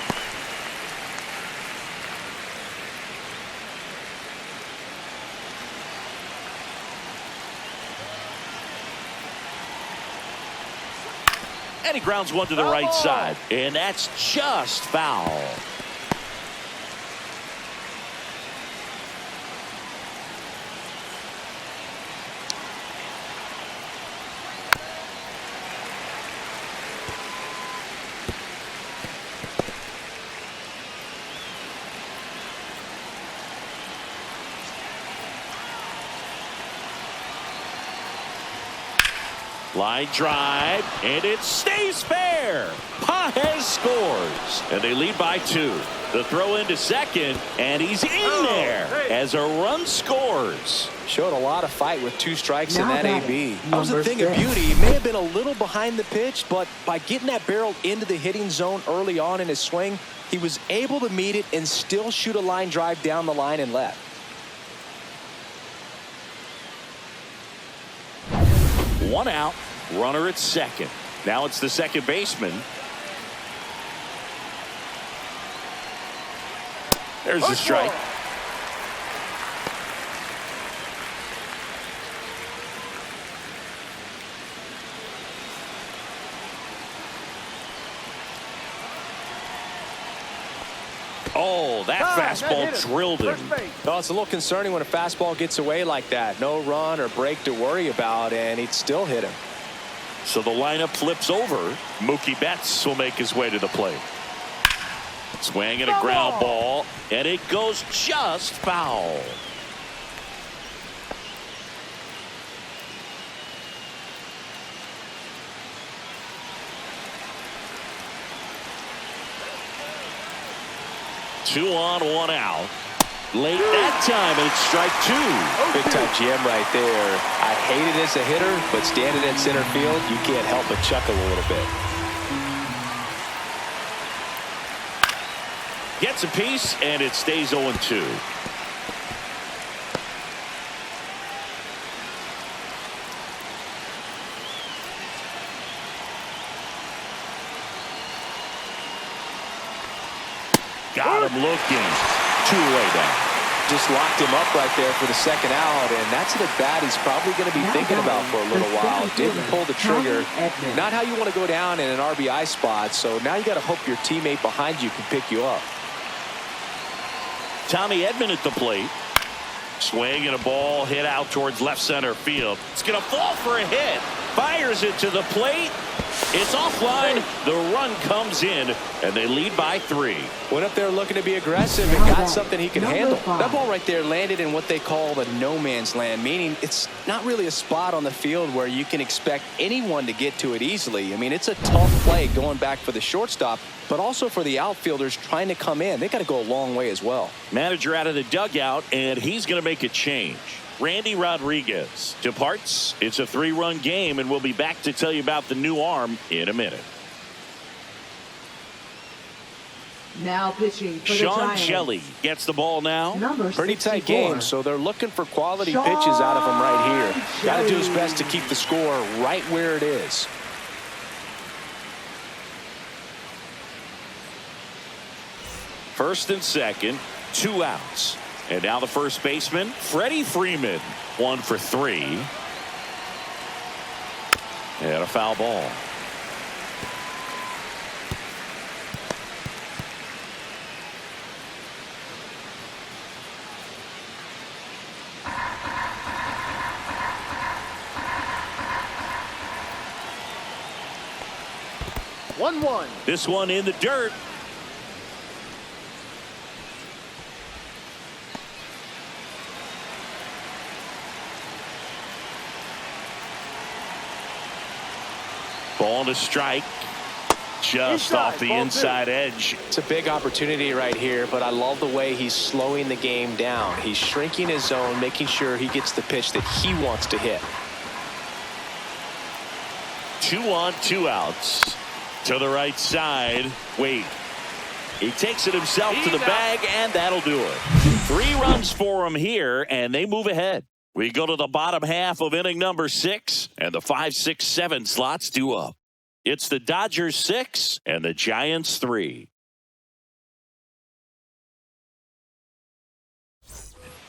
And he grounds one to the right side. And that's just foul. Line drive, and it stays fair. Pajes scores, and they lead by 2. The throw into second, and he's in there as a run scores. Showed a lot of fight with 2 strikes in that AB. That was a thing of beauty. He may have been a little behind the pitch, but by getting that barrel into the hitting zone early on in his swing, he was able to meet it and still shoot a line drive down the line and left. One out, runner at second. Now it's the second baseman. There's the strike. Oh, that fastball drilled him. No, it's a little concerning when a fastball gets away like that. No run or break to worry about, and he'd still hit him. So the lineup flips over. Mookie Betts will make his way to the plate. Swing and a ground ball, and it goes just foul. Two on, one out. Late that time, and it's strike two. Big time jam right there. I hate it as a hitter, but standing in center field, you can't help but chuckle a little bit. Gets a piece, and it stays 0-2. Got him looking. Two-way down. Just locked him up right there for the second out, and that's an at-bat he's probably going to be thinking about for a little while. Didn't pull the trigger. Not how you want to go down in an RBI spot, so now you got to hope your teammate behind you can pick you up. Tommy Edman at the plate. Swing and a ball hit out towards left center field. It's going to fall for a hit. Fires it to the plate. It's offline. The run comes in, and they lead by 3. Went up there looking to be aggressive and got something he can handle. That ball right there landed in what they call the no man's land, meaning it's not really a spot on the field where you can expect anyone to get to it easily. I mean, it's a tough play going back for the shortstop, but also for the outfielders trying to come in. They got to go a long way as well. Manager out of the dugout, and he's going to make a change. Randy Rodriguez departs. It's a 3-run game, and we'll be back to tell you about the new arm in a minute. Now pitching for the Sean Giants. Shelley gets the ball now. Number Pretty 64. tight game, so they're looking for quality Sean pitches out of him right here. Got to do his Shelley. best to keep the score right where it is. First and second, 2 outs. And now the first baseman, Freddie Freeman, 1 for 3. And a foul ball. One. This one in the dirt. Ball to strike. Just off the inside edge. It's a big opportunity right here, but I love the way he's slowing the game down. He's shrinking his zone, making sure he gets the pitch that he wants to hit. 2 on, 2 outs. To the right side. Wade. He takes it himself to the bag, and that'll do it. 3 runs for him here, and they move ahead. We go to the bottom half of inning number 6, and the 5, 6, 7 slots due up. It's the Dodgers 6 and the Giants 3.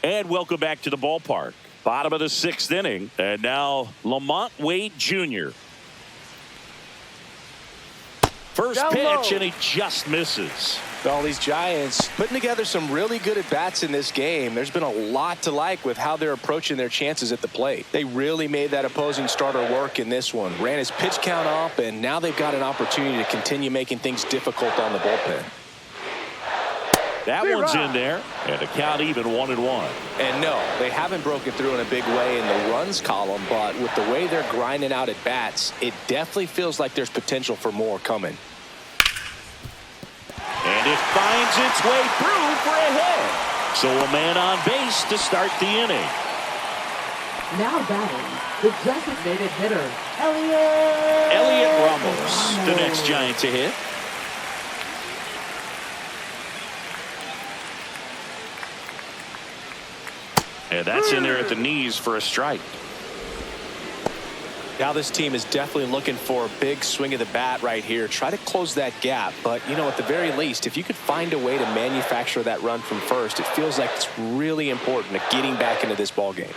And welcome back to the ballpark. Bottom of the 6th inning, and now Lamont Wade Jr. First pitch, and he just misses. All these Giants putting together some really good at-bats in this game. There's been a lot to like with how they're approaching their chances at the plate. They really made that opposing starter work in this one. Ran his pitch count up, and now they've got an opportunity to continue making things difficult on the bullpen. That one's in there, and the count even 1-1. And no, they haven't broken through in a big way in the runs column, but with the way they're grinding out at bats, it definitely feels like there's potential for more coming. And it finds its way through for a hit. So a man on base to start the inning. Now batting, the designated hitter, Elliot Ramos, the next Giant to hit. And that's in there at the knees for a strike. Now this team is definitely looking for a big swing of the bat right here. Try to close that gap. But, you know, at the very least, if you could find a way to manufacture that run from first, it feels like it's really important to getting back into this ball game.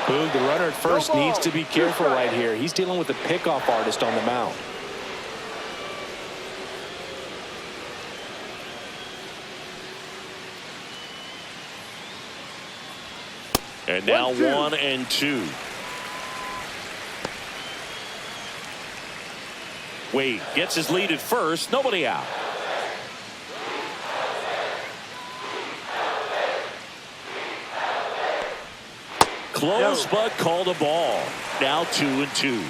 Boog, the runner at first needs to be careful right here. He's dealing with a pickoff artist on the mound. And now 1-2. Wade gets his lead at first. Nobody out. Close, but called a ball. Now 2-2.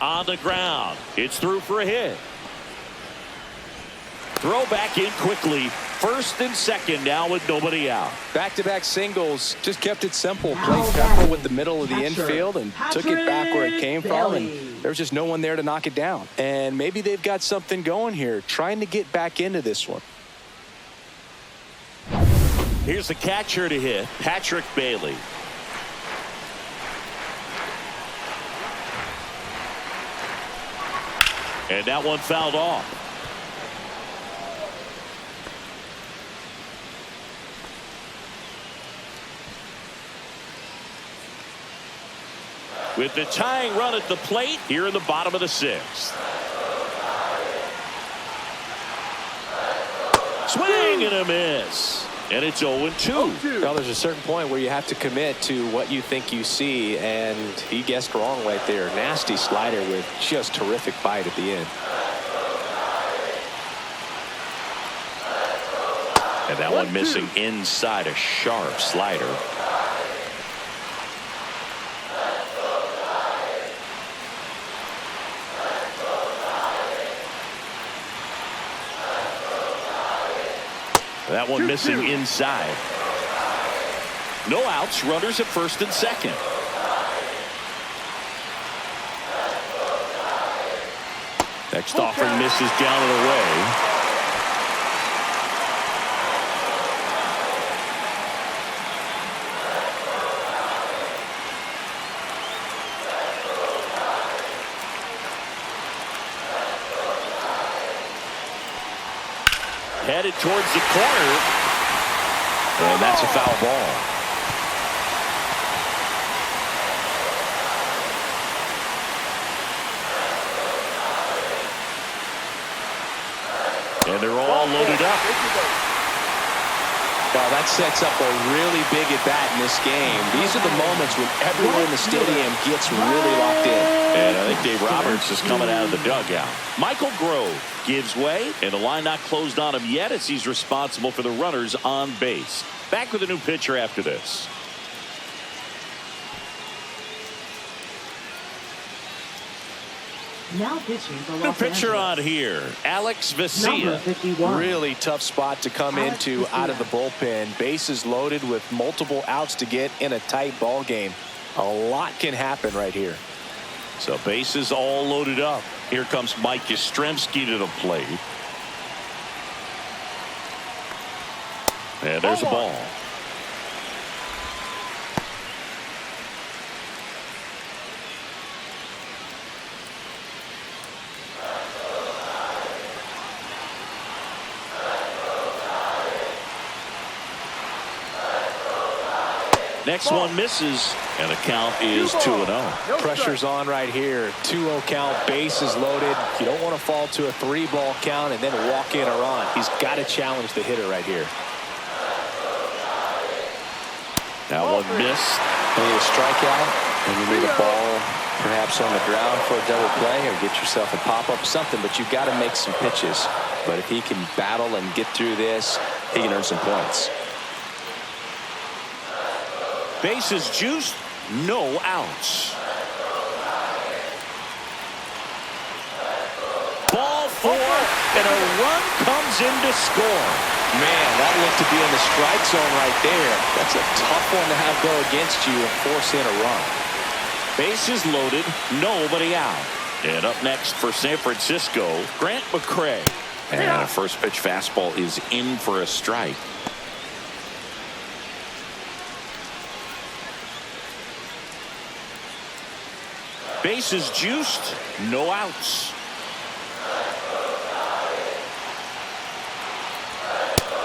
On the ground. It's through for a hit. Throw back in quickly. First and second now with nobody out. Back-to-back singles. Just kept it simple. Played Pepper with the middle of the infield and took it back where it came from. And there was just no one there to knock it down. And maybe they've got something going here, trying to get back into this one. Here's the catcher to hit, Patrick Bailey. And that one fouled off. With the tying run at the plate here in the bottom of the sixth. Swing and a miss. And it's 0-2. Well, there's a certain point where you have to commit to what you think you see, and he guessed wrong right there. Nasty slider with just terrific bite at the end. And that one missing inside, a sharp slider. That one missing inside. No outs, runners at first and second. Next offering misses down and away. Headed towards the corner. And that's a foul ball. And they're all loaded up. Well, that sets up a really big at bat in this game. These are the moments when everyone in the stadium gets really locked in. And I think Dave Roberts is coming out of the dugout. Michael Grove gives way, and the line not closed on him yet as he's responsible for the runners on base. Back with a new pitcher after this. Now pitching for New Los pitcher Angeles. on here, Alex Number Vesia. 51. Really tough spot to come Alex into Vesia. out of the bullpen. Bases loaded with multiple outs to get in a tight ball game. A lot can happen right here. So bases all loaded up. Here comes Mike Yastrzemski to the plate. And there's a ball. Next one misses, and the count is 2-0. Pressure's on right here. 2-0 count, bases loaded. You don't want to fall to a 3-ball count and then walk in a run. He's got to challenge the hitter right here. That one missed. You need a strikeout, and you need a ball perhaps on the ground for a double play, or get yourself a pop-up, something, but you've got to make some pitches. But if he can battle and get through this, he can earn some points. Bases juiced, no outs. Ball four, and a run comes in to score. Man, that looked to be in the strike zone right there. That's a tough one to have go against you and force in a run. Bases loaded, nobody out. And up next for San Francisco, Grant McCray. And a first pitch fastball is in for a strike. Bases juiced, no outs.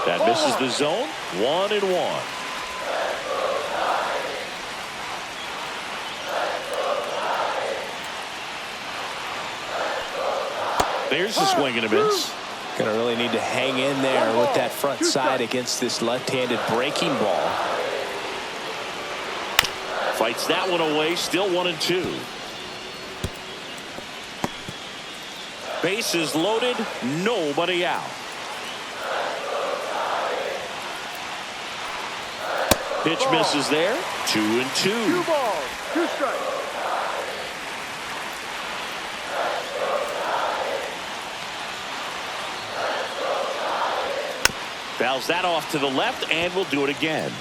That misses the zone, 1-1. There's a swing and a miss. Gonna really need to hang in there with that front side against this left-handed breaking ball. Fights that one away. Still 1-2. Bases loaded. Nobody out. Pitch misses there. 2-2. 2 balls, 2 strikes. Fouls that off to the left, and we'll do it again.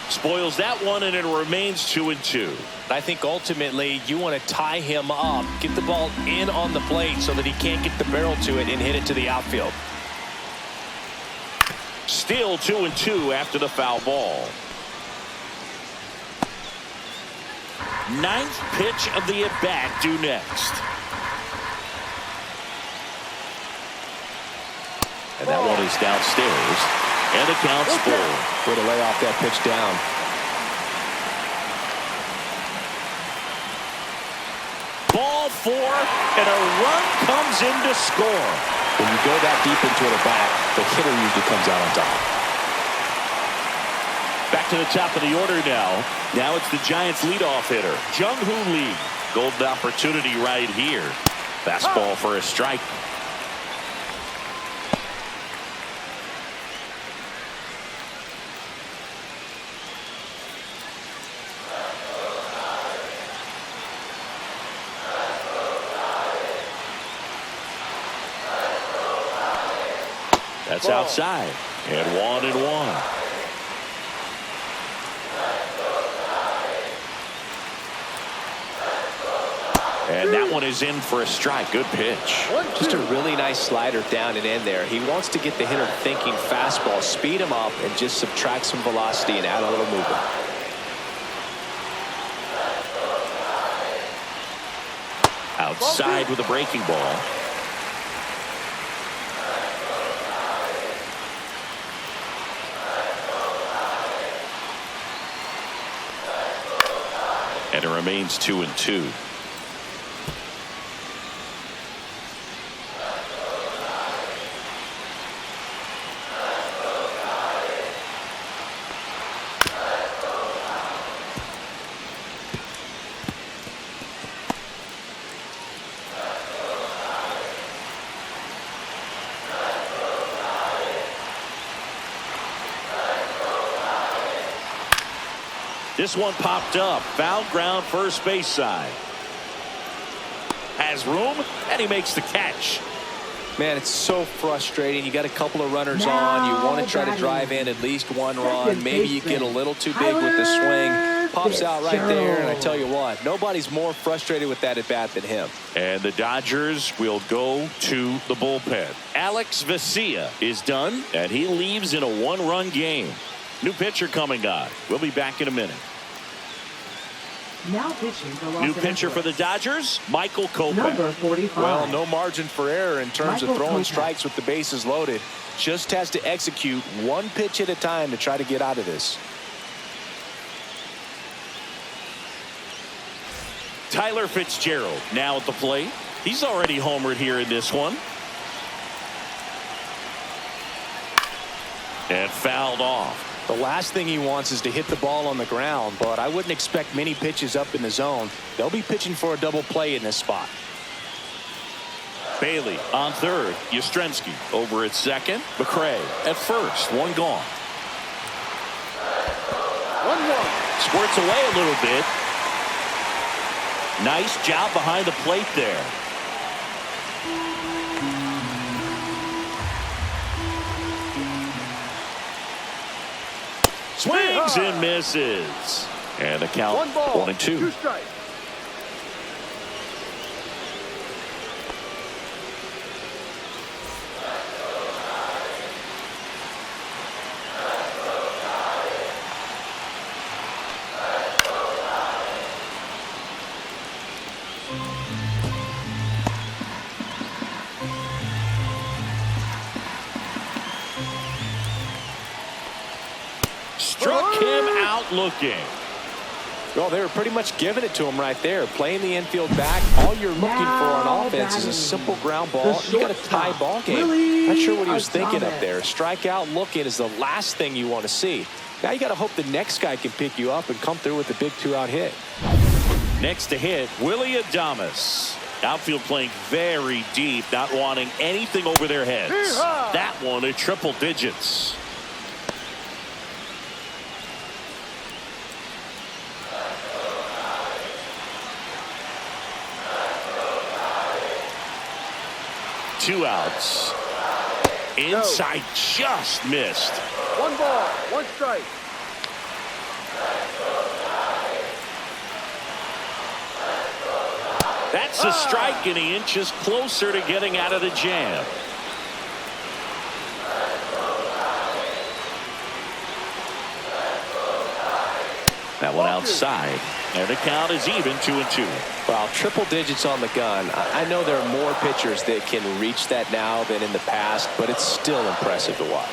Spoils that one, and it remains 2-2. I think ultimately you want to tie him up, get the ball in on the plate so that he can't get the barrel to it and hit it to the outfield. Still 2-2 after the foul ball. 9th pitch of the at-bat due next. And that one is downstairs. And the count's full. Way to lay off that pitch down. Ball 4, and a run comes in to score. When you go that deep into an at-bat, the hitter usually comes out on top. Back to the top of the order now. Now it's the Giants' leadoff hitter, Jung-Hoo Lee. Golden opportunity right here. Fastball for a strike. That's outside. And 1-1. And that one is in for a strike. Good pitch. Just a really nice slider down and in there. He wants to get the hitter thinking fastball, speed him up, and just subtract some velocity and add a little movement. Outside with a breaking ball. And it remains 2-2. This one popped up. Foul ground, first base side. Has room, and he makes the catch. Man, it's so frustrating. You got a couple of runners on. You want to try to drive in at least one run. Maybe you get a little too big with the swing. Pops out right there, and I tell you what, nobody's more frustrated with that at-bat than him. And the Dodgers will go to the bullpen. Alex Vesia is done, and he leaves in a 1-run game. New pitcher coming on. We'll be back in a minute. Now pitching for Los New pitcher Angeles. for the Dodgers, Michael Kopech. Number 45. Well, no margin for error in terms of Michael throwing Kopech. strikes with the bases loaded. Just has to execute one pitch at a time to try to get out of this. Tyler Fitzgerald now at the plate. He's already homered here in this one. And fouled off. The last thing he wants is to hit the ball on the ground, but I wouldn't expect many pitches up in the zone. They'll be pitching for a double play in this spot. Bailey on third. Yastrzemski over at second. McCray at first. One gone. 1-1. Squirts away a little bit. Nice job behind the plate there. Swings and misses. And the count 1 ball, 1-2. 2 strikes. Struck him out looking. Well, they were pretty much giving it to him right there. Playing the infield back. All you're looking for on offense is a simple ground ball. You got a tie ball game. Not sure what he was thinking up there. Strikeout looking is the last thing you want to see. Now you got to hope the next guy can pick you up and come through with a big 2-out hit. Next to hit, Willie Adames. Outfield playing very deep, not wanting anything over their heads. That one at triple digits. Two outs. Inside, just missed. 1 ball, 1 strike. That's a strike, and he inches closer to getting out of the jam. That one outside, and the count is even 2-2. Well, triple digits on the gun. I know there are more pitchers that can reach that now than in the past, but it's still impressive to watch.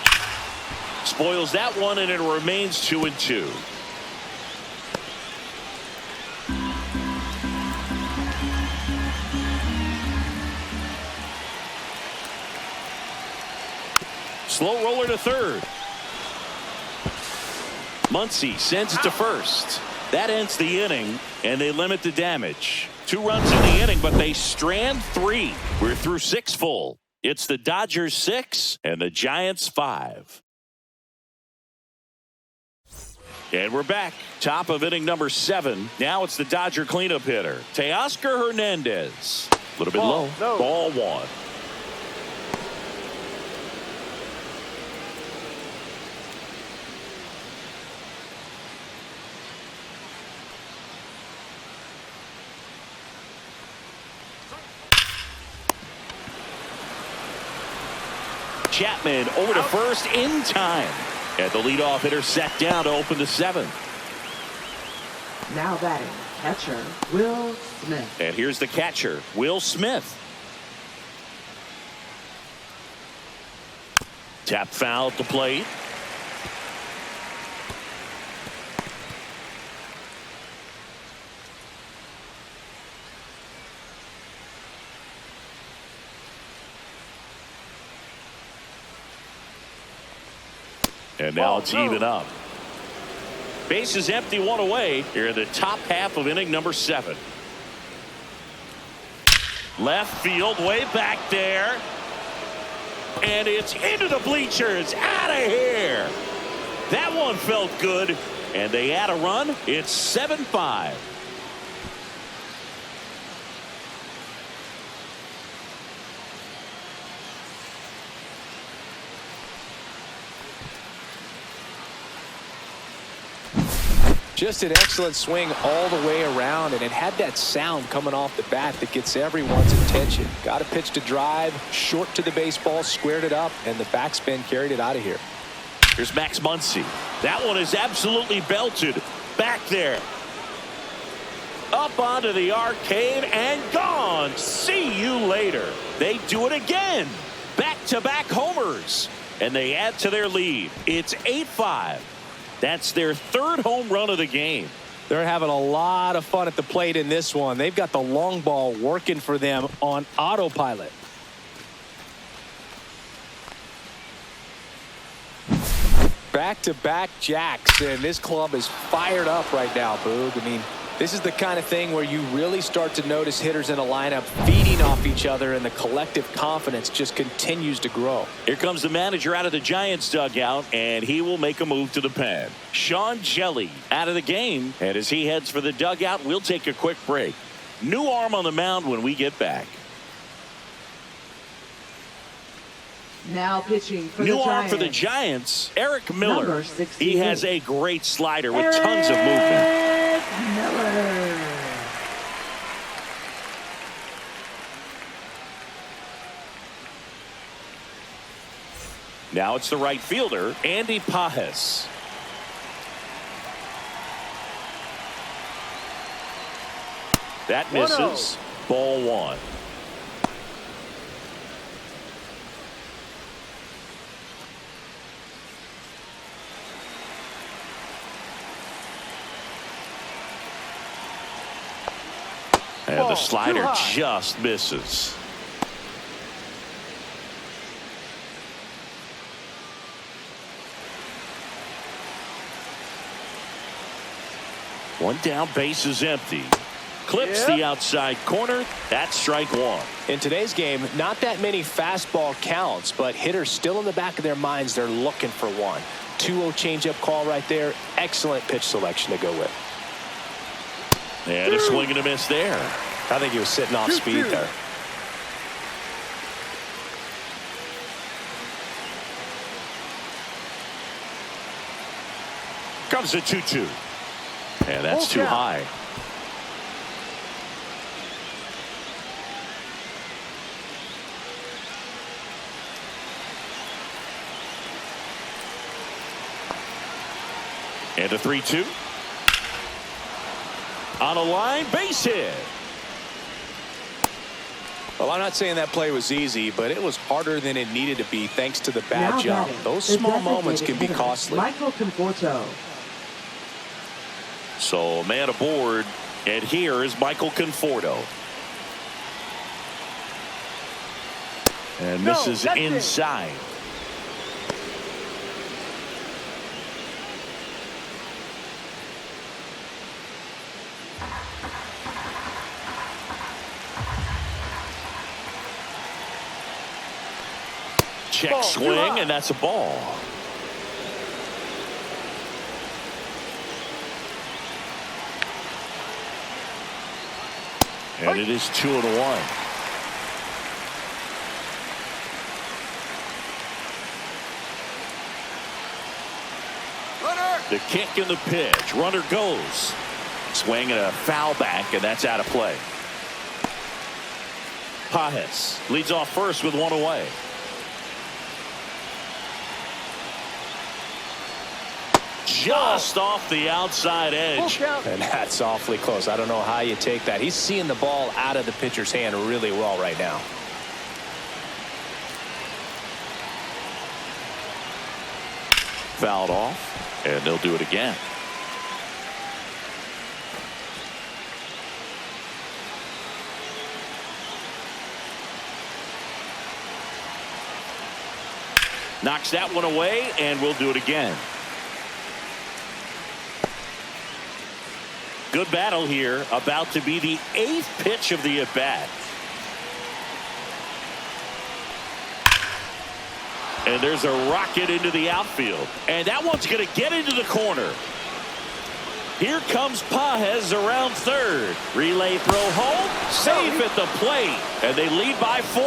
Spoils that one, and it remains 2-2. Slow roller to third. Muncy sends it to first. That ends the inning, and they limit the damage. 2 runs in the inning, but they strand 3. We're through 6 full. It's the Dodgers 6 and the Giants 5. And we're back. Top of inning number 7. Now it's the Dodger cleanup hitter, Teoscar Hernandez. A little bit low. No. Ball 1. Chapman over to first in time. And the leadoff hitter set down to open the 7th. Now batting, catcher, Will Smith. And here's the catcher, Will Smith. Tap foul at the plate. And now it's even up. Base is empty, 1 away. Here in the top half of inning number 7. Left field, way back there. And it's into the bleachers. Out of here. That one felt good. And they add a run. It's 7-5. Just an excellent swing all the way around, and it had that sound coming off the bat that gets everyone's attention. Got a pitch to drive, short to the baseball, squared it up, and the backspin carried it out of here. Here's Max Muncy. That one is absolutely belted. Back there. Up onto the arcade and gone. See you later. They do it again. Back-to-back homers. And they add to their lead. It's 8-5. That's their 3rd home run of the game. They're having a lot of fun at the plate in this one. They've got the long ball working for them on autopilot. Back-to-back jacks, and this club is fired up right now, Boog. I mean, this is the kind of thing where you really start to notice hitters in a lineup feeding off each other, and the collective confidence just continues to grow. Here comes the manager out of the Giants dugout, and he will make a move to the pen. Sean Jelly out of the game, and as he heads for the dugout, we'll take a quick break. New arm on the mound when we get back. Now pitching for New the arm Giants. for the Giants, Eric Miller. Number 68. He has a great slider with tons of movement. Eric Miller. Now it's the right fielder, Andy Pajes. That misses. Ball 1. And the slider just misses. One down, base is empty. Clips the outside corner. That's strike one. In today's game, not that many fastball counts, but hitters still in the back of their minds, they're looking for one. 2-0 changeup call right there. Excellent pitch selection to go with. And a swing and a miss there. I think he was sitting off speed there. Comes a 2-2. And that's too high. And a 3-2. On a line, base hit. Well, I'm not saying that play was easy, but it was harder than it needed to be thanks to the bad Now jump. batting, Those the small moments can be designated costly. Michael Conforto. So a man aboard, and here is Michael Conforto. And misses inside. Check swing, and that's a ball. And it is 2-1. The kick and the pitch. Runner goes. Swing and a foul back, and that's out of play. Pajes leads off first with one away. Just off the outside edge. And that's awfully close. I don't know how you take that. He's seeing the ball out of the pitcher's hand really well right now. Fouled off, and they'll do it again. Knocks that one away, and we'll do it again. Good battle here. About to be the 8th pitch of the at-bat. And there's a rocket into the outfield. And that one's going to get into the corner. Here comes Pajes around third. Relay throw home. Safe at the plate. And they lead by 4.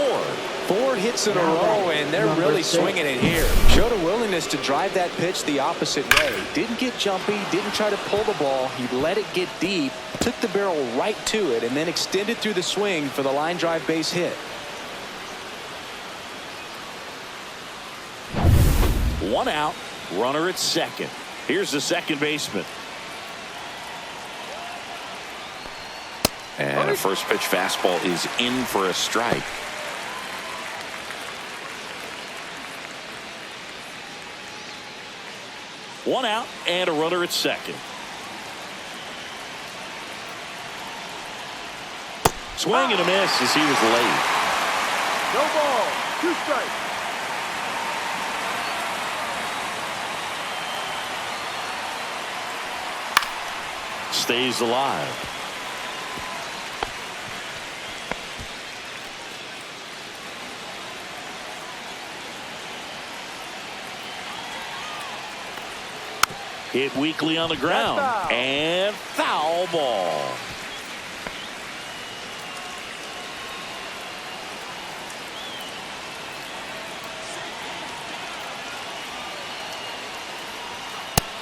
4 hits in a row, and they're really swinging it here. Showed a willingness to drive that pitch the opposite way. Didn't get jumpy, didn't try to pull the ball. He let it get deep, took the barrel right to it, and then extended through the swing for the line drive base hit. One out, runner at second. Here's the second baseman. And a first pitch fastball is in for a strike. One out and a runner at second. Swing and a miss as he was late. No ball. 2 strikes. Stays alive. Hit weakly on the ground. And foul ball.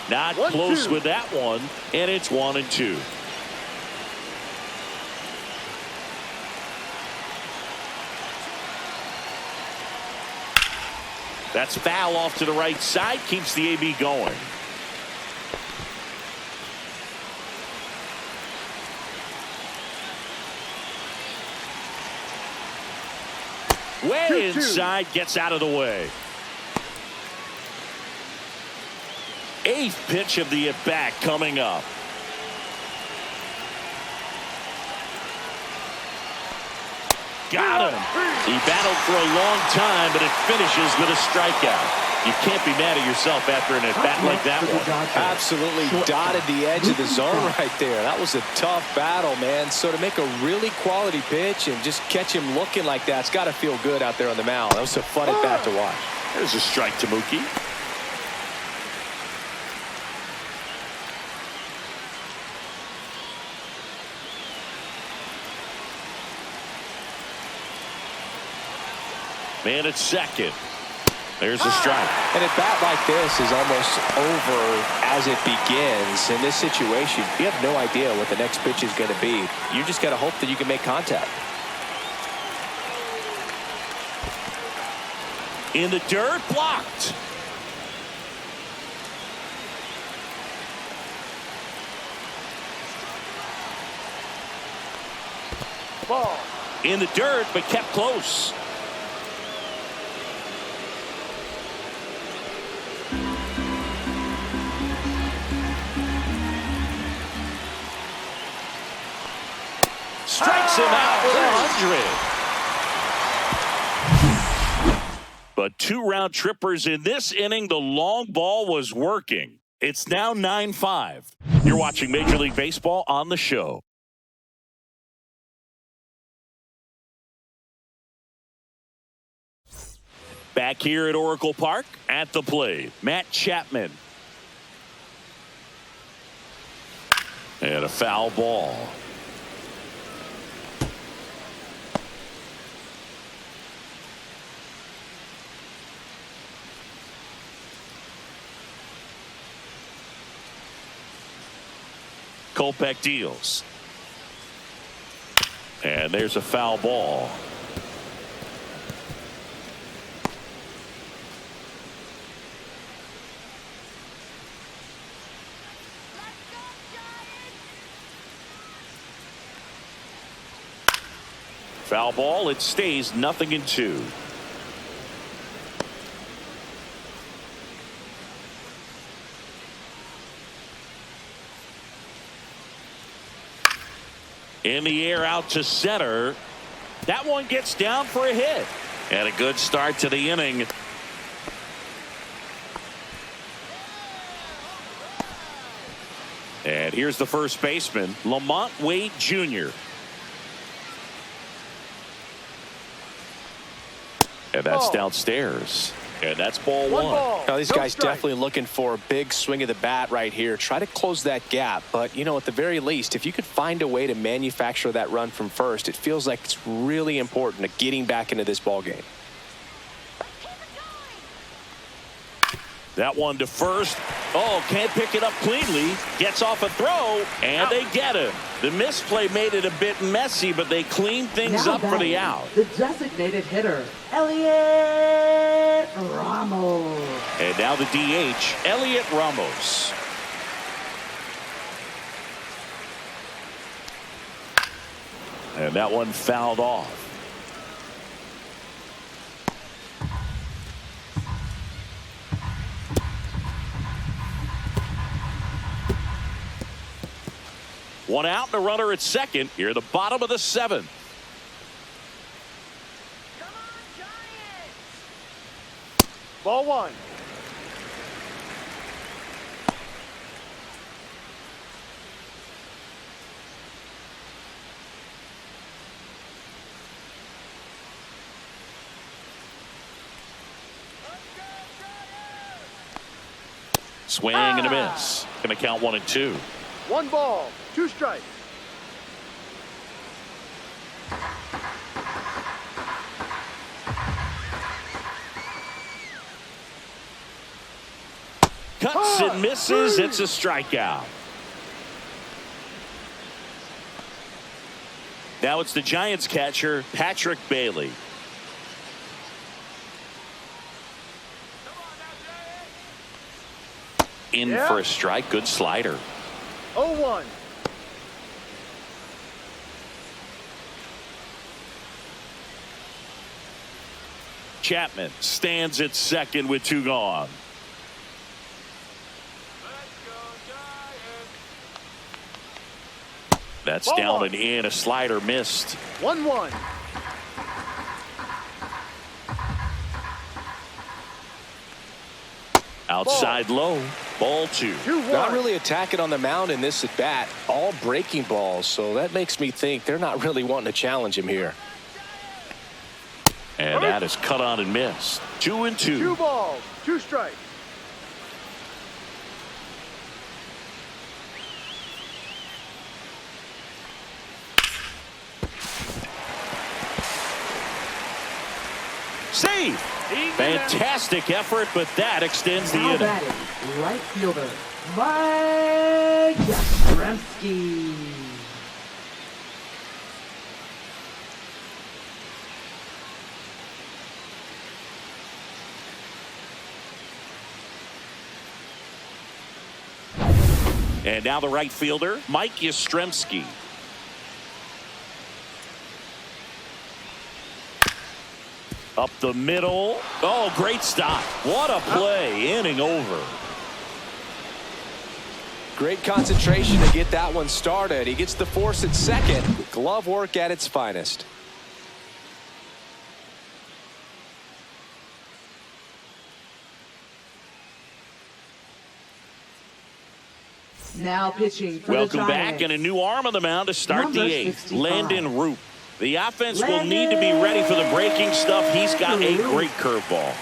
Not close with that one. And it's 1-2. That's foul off to the right side. Keeps the AB going. Way inside, gets out of the way. 8th pitch of the at-bat coming up. Got him. He battled for a long time, but it finishes with a strikeout. You can't be mad at yourself after an at-bat like that one. Absolutely dotted the edge of the zone right there. That was a tough battle, man. So to make a really quality pitch and just catch him looking like that, it's got to feel good out there on the mound. That was a fun at-bat to watch. There's a strike to Mookie. Man at second. There's a strike. An at-bat like this is almost over as it begins. In this situation, you have no idea what the next pitch is going to be. You just got to hope that you can make contact. In the dirt, blocked. Ball. In the dirt, but kept close. Strikes him out with 100. But 2 round trippers in this inning. The long ball was working. It's now 9-5. You're watching Major League Baseball on the show. Back here at Oracle Park at the plate, Matt Chapman. And a foul ball. Kopech deals. And there's a foul ball. Foul ball. It stays 0-2. In the air out to center. That one gets down for a hit. And a good start to the inning. And here's the first baseman, Lamont Wade Jr. And that's downstairs. And that's ball one. Now, these guys definitely looking for a big swing of the bat right here. Try to close that gap. But, you know, at the very least, if you could find a way to manufacture that run from first, it feels like it's really important to getting back into this ball game. That one to first. Oh, can't pick it up cleanly. Gets off a throw, and they get him. The misplay made it a bit messy, but they cleaned things up for the out. The designated hitter, Elliot Ramos. And now the DH, Elliot Ramos. And that one fouled off. One out and a runner at second. Here at the bottom of the 7th. Come on, Giants! Ball one. Swing and a miss. Going to count 1-2. 1 ball, 2 strikes. Cuts and misses. It's a strikeout. Now it's the Giants catcher, Patrick Bailey. In for a strike. Good slider. 0-1. Chapman stands at second with 2 gone. That's down and in. A slider missed. 1-1. Outside low. Ball 2. Not really attacking on the mound in this at bat. All breaking balls. So that makes me think they're not really wanting to challenge him here. And that is cut on and missed. 2-2. 2 balls, 2 strikes. Save. Fantastic effort, but that extends the inning. Batting, right fielder, Mike Yastrzemski. And now the right fielder, Mike Yastrzemski. Up the middle. Oh, great stop. What a play. Inning over. Great concentration to get that one started. He gets the force at second. Glove work at its finest. Now pitching for Welcome the back, Giants. and a new arm on the mound to start Number the 8th. 65. Landon Roop. The offense will need to be ready for the breaking stuff. He's got a great curveball.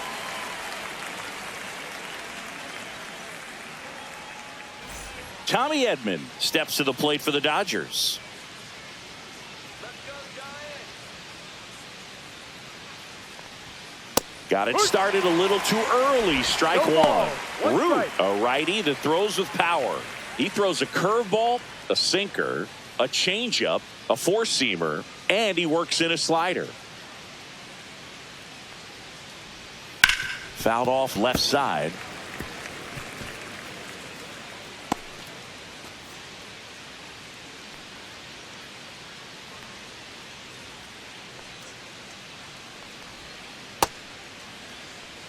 Tommy Edman steps to the plate for the Dodgers. Got it started a little too early. Strike one. Root, a righty that throws with power. He throws a curveball, a sinker, a changeup, a four-seamer, and he works in a slider. Fouled off left side.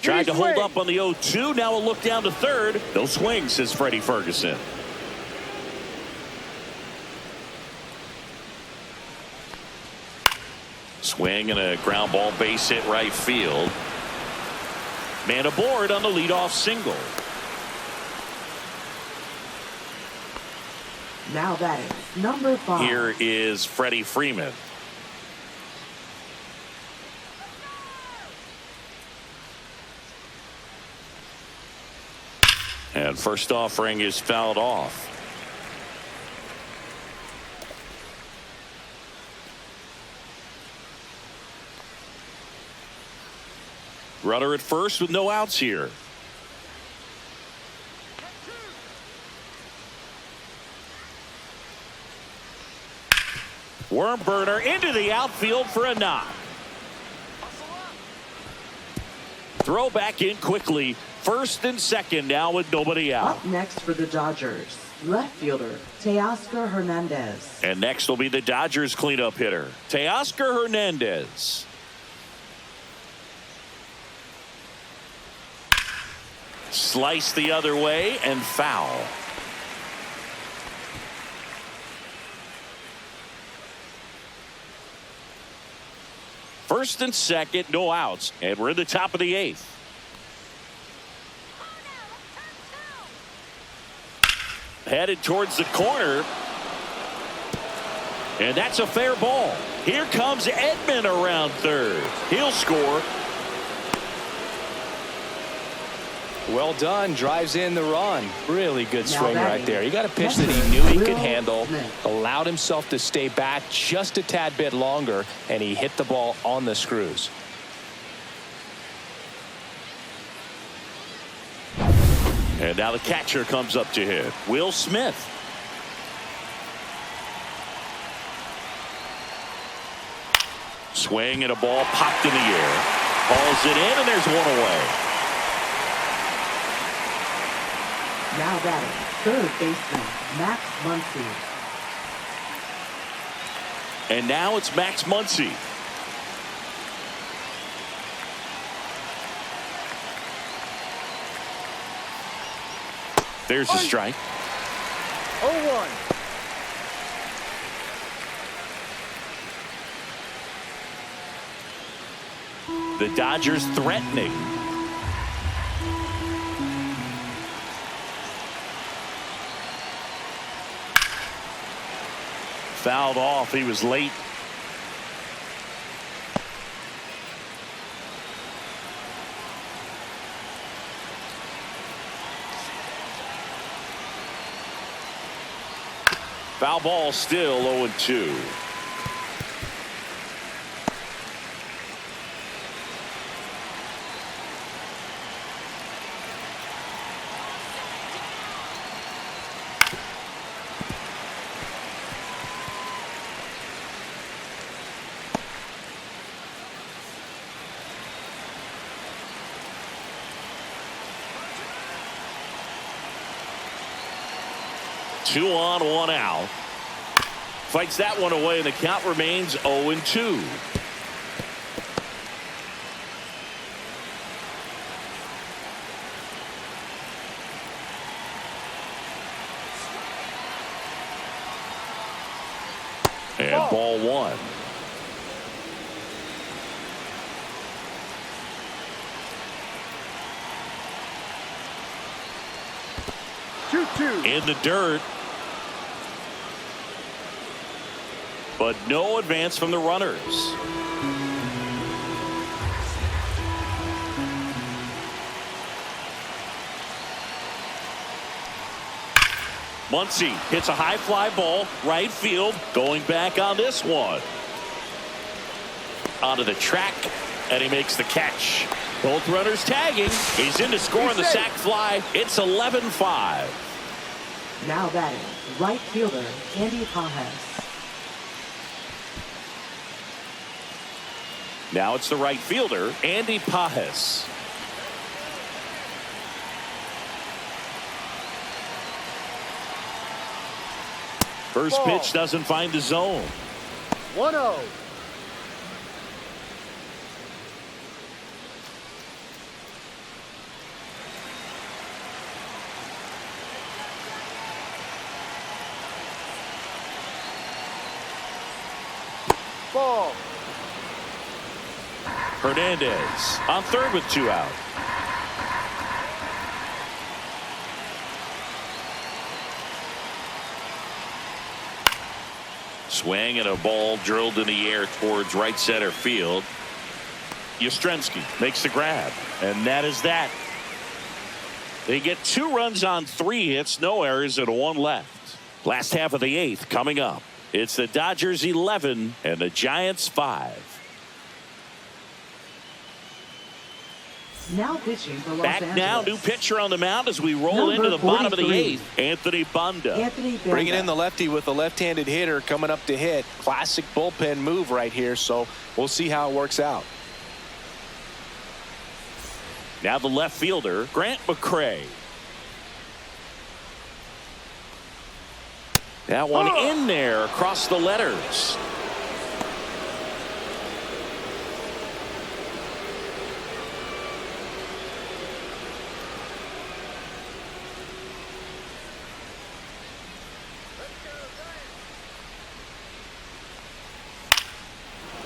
Tried to hold up on the 0-2. Now a look down to third. No swing, says Freddie Ferguson. Swing and a ground ball, base hit right field. Man aboard on the leadoff single. Now that is number 5. Here is Freddie Freeman. And first offering is fouled off. Runner at first with no outs here. Worm burner into the outfield for a knock. Throw back in quickly. First and second now with nobody out. Up next for the Dodgers, left fielder Teoscar Hernandez. And next will be the Dodgers cleanup hitter, Teoscar Hernandez. Slice the other way and foul. First and second, no outs, and we're in the top of the 8th. Headed towards the corner. And that's a fair ball. Here comes Edman around third. He'll score. Well done. Drives in the run. Really good swing right there. You got a pitch that he knew he could handle. Allowed himself to stay back just a tad bit longer, and he hit the ball on the screws. And now the catcher comes up to hit. Will Smith. Swing and a ball popped in the air. Hauls it in, and there's one away. Now batting, third baseman Max Muncy. And now it's Max Muncy. There's a strike. 0-1. The Dodgers threatening. fouled off. He was late. Foul ball, still 0-2. Two on, one out. Fights that one away, and the count remains 0-2. And ball one. In the dirt. But no advance from the runners. Muncy hits a high fly ball, right field, going back on this one. Onto the track, and he makes the catch. Both runners tagging. He's in to score on the sac fly. It's 11-5. Now batting, right fielder Andy Pajes. Now it's the right fielder, Andy Pajes. First pitch doesn't find the zone. 1-0. Ball. Hernandez on third with two out. Swing and a ball drilled in the air towards right center field. Yastrzemski makes the grab, and that is that. They get 2 runs on 3 hits, no errors, and 1 left. Last half of the 8th coming up. It's the Dodgers 11 and the Giants 5. Now pitching for Los Back Angeles. now, new pitcher on the mound as we roll into the bottom of the 8th. Anthony Banda. Bringing in the lefty with a left-handed hitter coming up to hit. Classic bullpen move right here, so we'll see how it works out. Now the left fielder, Grant McCray. That one in there across the letters.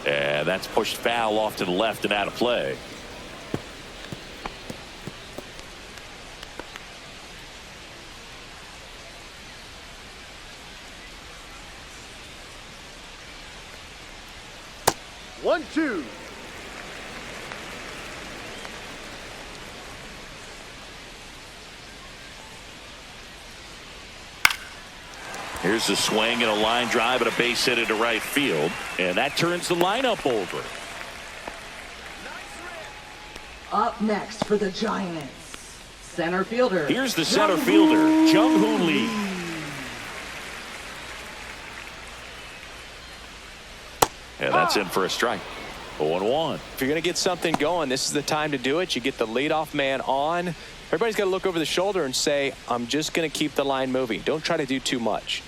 And that's pushed foul off to the left and out of play. One, two. Here's the swing and a line drive and a base hit into right field. And that turns the lineup over. Up next for the Giants, center fielder. Here's the center fielder, Jung-Hoo Lee. And that's in for a strike. 0-1. If you're going to get something going, this is the time to do it. You get the leadoff man on. Everybody's got to look over the shoulder and say, I'm just going to keep the line moving. Don't try to do too much.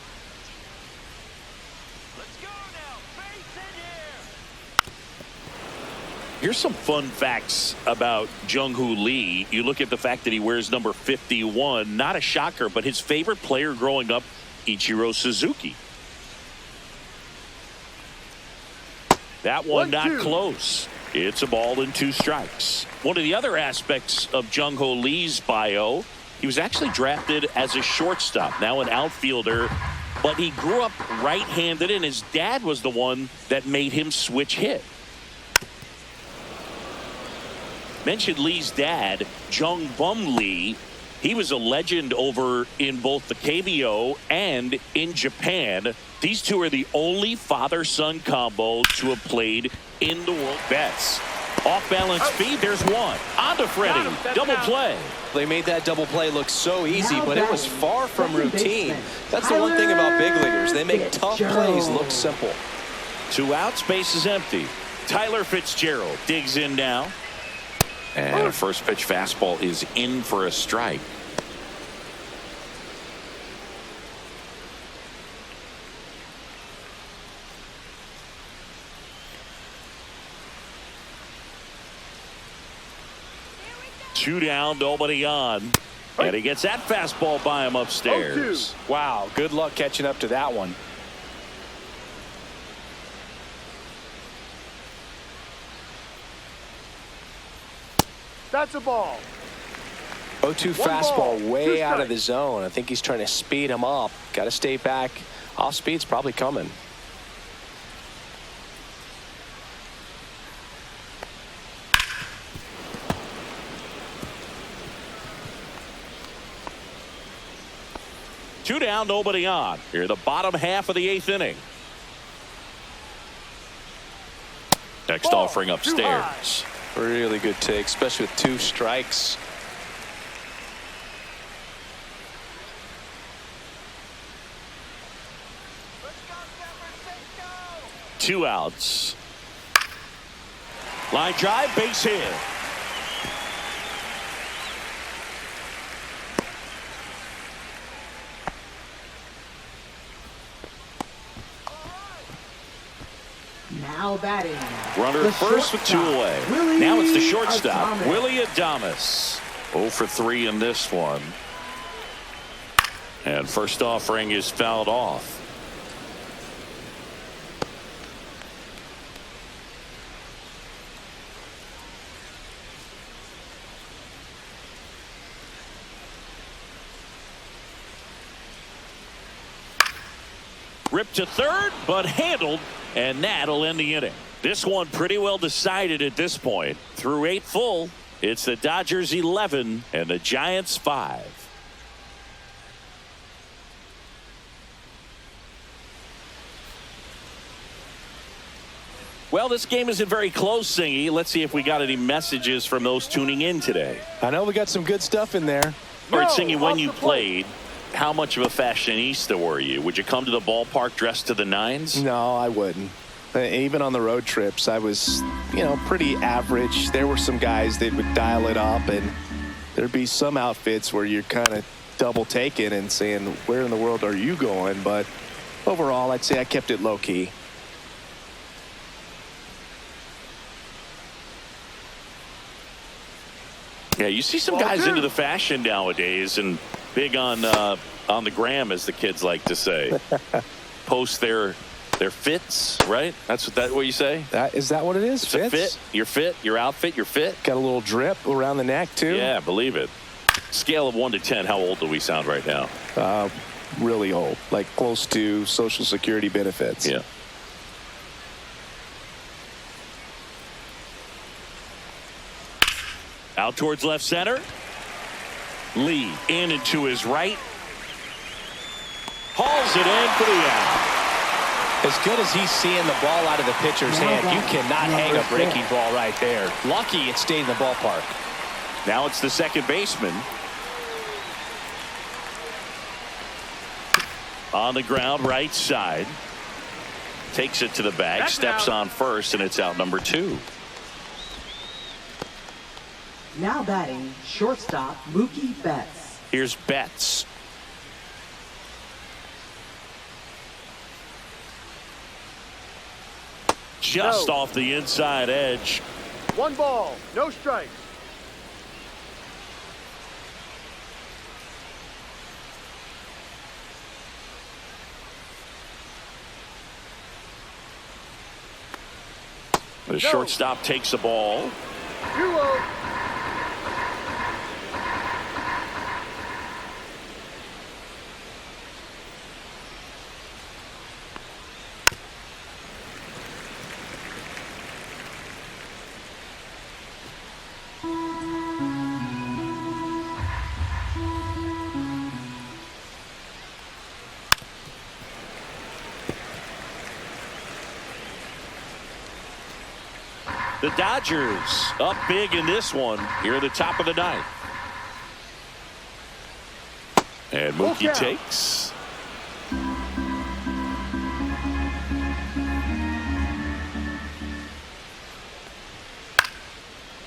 Here's some fun facts about Jung-Hoo Lee. You look at the fact that he wears number 51. Not a shocker, but his favorite player growing up, Ichiro Suzuki. That one not close. It's a ball and 2 strikes. One of the other aspects of Jung-Hoo Lee's bio, he was actually drafted as a shortstop, now an outfielder but he grew up right-handed, and his dad was the one that made him switch hit. Mentioned Lee's dad, Jung Bum Lee. He was a legend over in both the KBO and in Japan. These two are the only father-son combo to have played in the World Bets. Off-balance feed, there's one. On to Freddie. Double play. They made that double play look so easy, but it was far from routine. That's the one thing about big leaguers. They make tough plays look simple. 2 outs, base is empty. Tyler Fitzgerald digs in now. And a first pitch fastball is in for a strike. Two down, nobody on. And he gets that fastball by him upstairs. Wow, good luck catching up to that one. That's a ball. 0-2 fastball way out of the zone. I think he's trying to speed him up. Got to stay back. Off speed's probably coming. Two down, nobody on. Here, the bottom half of the 8th inning. Next offering upstairs. Really good take, especially with 2 strikes. Two outs. Line drive, base hit. Now batting. Runner first with 2 away. Now it's the shortstop, Willie Adames. 0 for 3 in this one. And first offering is fouled off. Ripped to third, but handled, and that'll end the inning. This one pretty well decided at this point. Through 8 full, it's the Dodgers 11 and the Giants 5. Well, this game isn't very close, Singy. Let's see if we got any messages from those tuning in today. I know we got some good stuff in there. All right, Singy, when you played, how much of a fashionista were you? Would you come to the ballpark dressed to the nines? No, I wouldn't. Even on the road trips, I was, pretty average. There were some guys that would dial it up, and there'd be some outfits where you're kind of double taking and saying, where in the world are you going? But overall, I'd say I kept it low key. Yeah, you see some guys into the fashion nowadays and big on the gram, as the kids like to say. Post their fits, right? That's what you say? Is that what it is? It's a fit. Your fit, your outfit, your fit. Got a little drip around the neck too. Yeah, believe it. Scale of 1 to 10, how old do we sound right now? Really old, like close to Social Security benefits. Yeah. Out towards left center. Lee in and to his right. Hauls it in for the out. As good as he's seeing the ball out of the pitcher's hand, you cannot hang a breaking ball right there. Lucky it stayed in the ballpark. Now it's the second baseman. On the ground, right side. Takes it to the bag, steps on first, and it's out number 2. Now batting, shortstop Mookie Betts. Here's Betts. Just off the inside edge. 1 ball, no strikes. The shortstop takes the ball. 2-0. The Dodgers up big in this one here at the top of the ninth. And Mookie takes.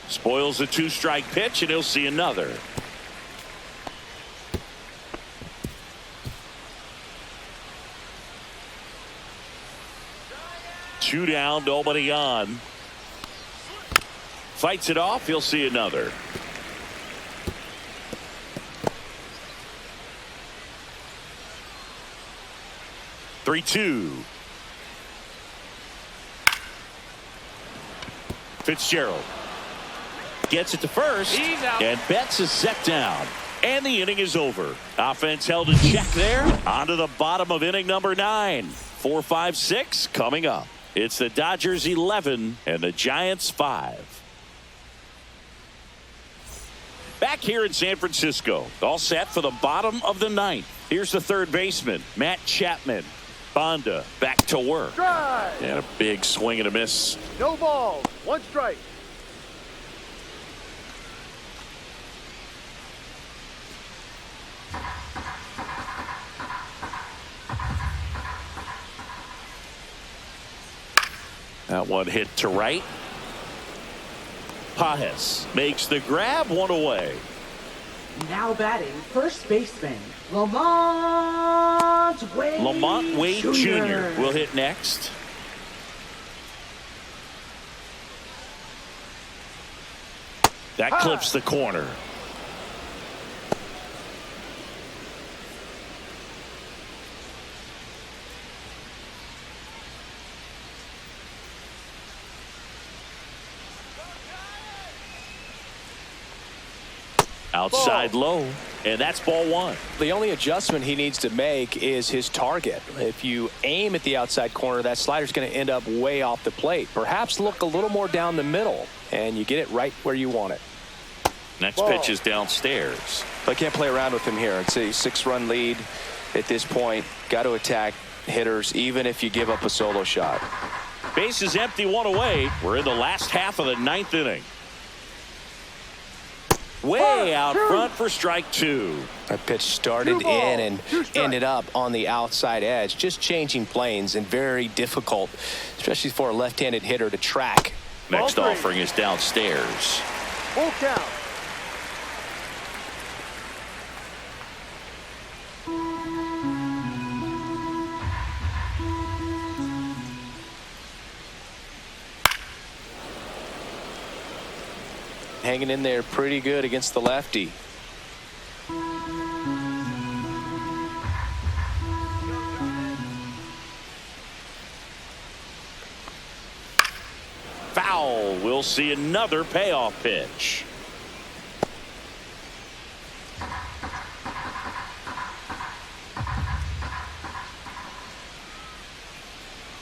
Spoils the 2-strike pitch, and he'll see another. Two down, nobody on. Fights it off, he'll see another. Three-two. Fitzgerald gets it to first, and Betts is set down. And the inning is over. Offense held in check there. On to the bottom of inning number 9. 4, 5, 6 coming up. It's the Dodgers 11 and the Giants 5. Back here in San Francisco, all set for the bottom of the 9th. Here's the third baseman, Matt Chapman. Bonda back to work. Drive. And a big swing and a miss. No balls. 1 strike. That one hit to right. Pages makes the grab, 1 away. Now batting first baseman, Lamont Wade Jr. will hit next. That clips the corner. Outside low, and that's ball 1. The only adjustment he needs to make is his target. If you aim at the outside corner, that slider's going to end up way off the plate. Perhaps look a little more down the middle, and you get it right where you want it. Next pitch is downstairs. I can't play around with him here. It's a 6-run lead at this point. Got to attack hitters, even if you give up a solo shot. Base is empty, 1 away. We're in the last half of the 9th inning. Way out front for strike 2. That pitch started in and ended up on the outside edge, just changing planes, and very difficult, especially for a left-handed hitter, to track. Next offering is downstairs. Full count. Hanging in there pretty good against the lefty. Foul. We'll see another payoff pitch.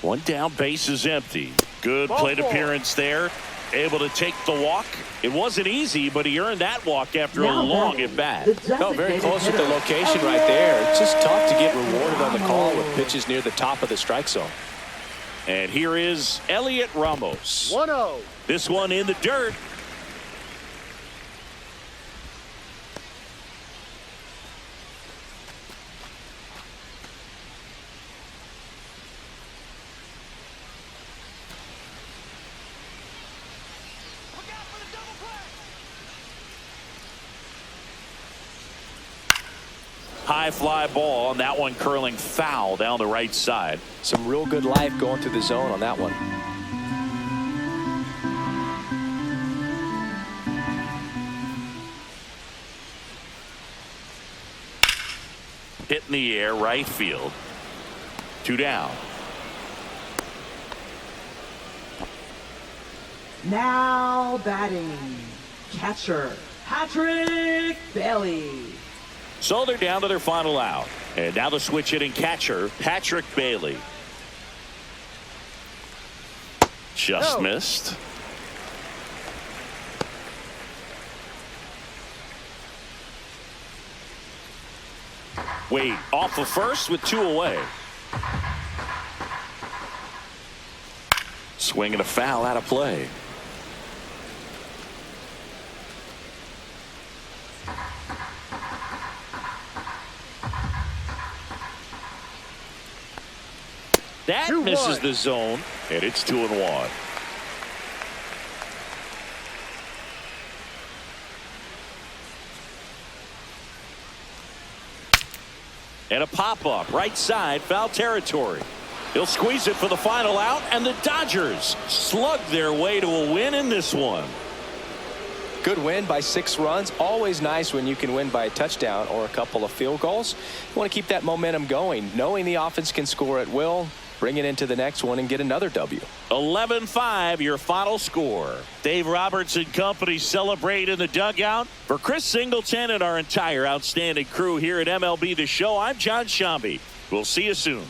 One down, base is empty. Good plate appearance there. Able to take the walk. It wasn't easy, but he earned that walk after a long at bat. Oh, very close with the location right there. It's just tough to get rewarded on the call with pitches near the top of the strike zone. And here is Elliot Ramos. 1-0. This one in the dirt. High fly ball, and that one curling foul down the right side. Some real good life going through the zone on that one. Hit in the air, right field. 2 down. Now batting catcher, Patrick Bailey. So they're down to their final out. And now the switch hitting catcher, Patrick Bailey. Just missed. Wade off the first with 2 away. Swing and a foul out of play. That misses the zone, and it's 2-1. And a pop-up right side, foul territory. He'll squeeze it for the final out, and the Dodgers slug their way to a win in this one. Good win by 6 runs. Always nice when you can win by a touchdown or a couple of field goals. You want to keep that momentum going, knowing the offense can score at will, bring it into the next one and get another W. 11-5, your final score. Dave Roberts and company celebrate in the dugout. For Chris Singleton and our entire outstanding crew here at MLB The Show, I'm John Shambi. We'll see you soon.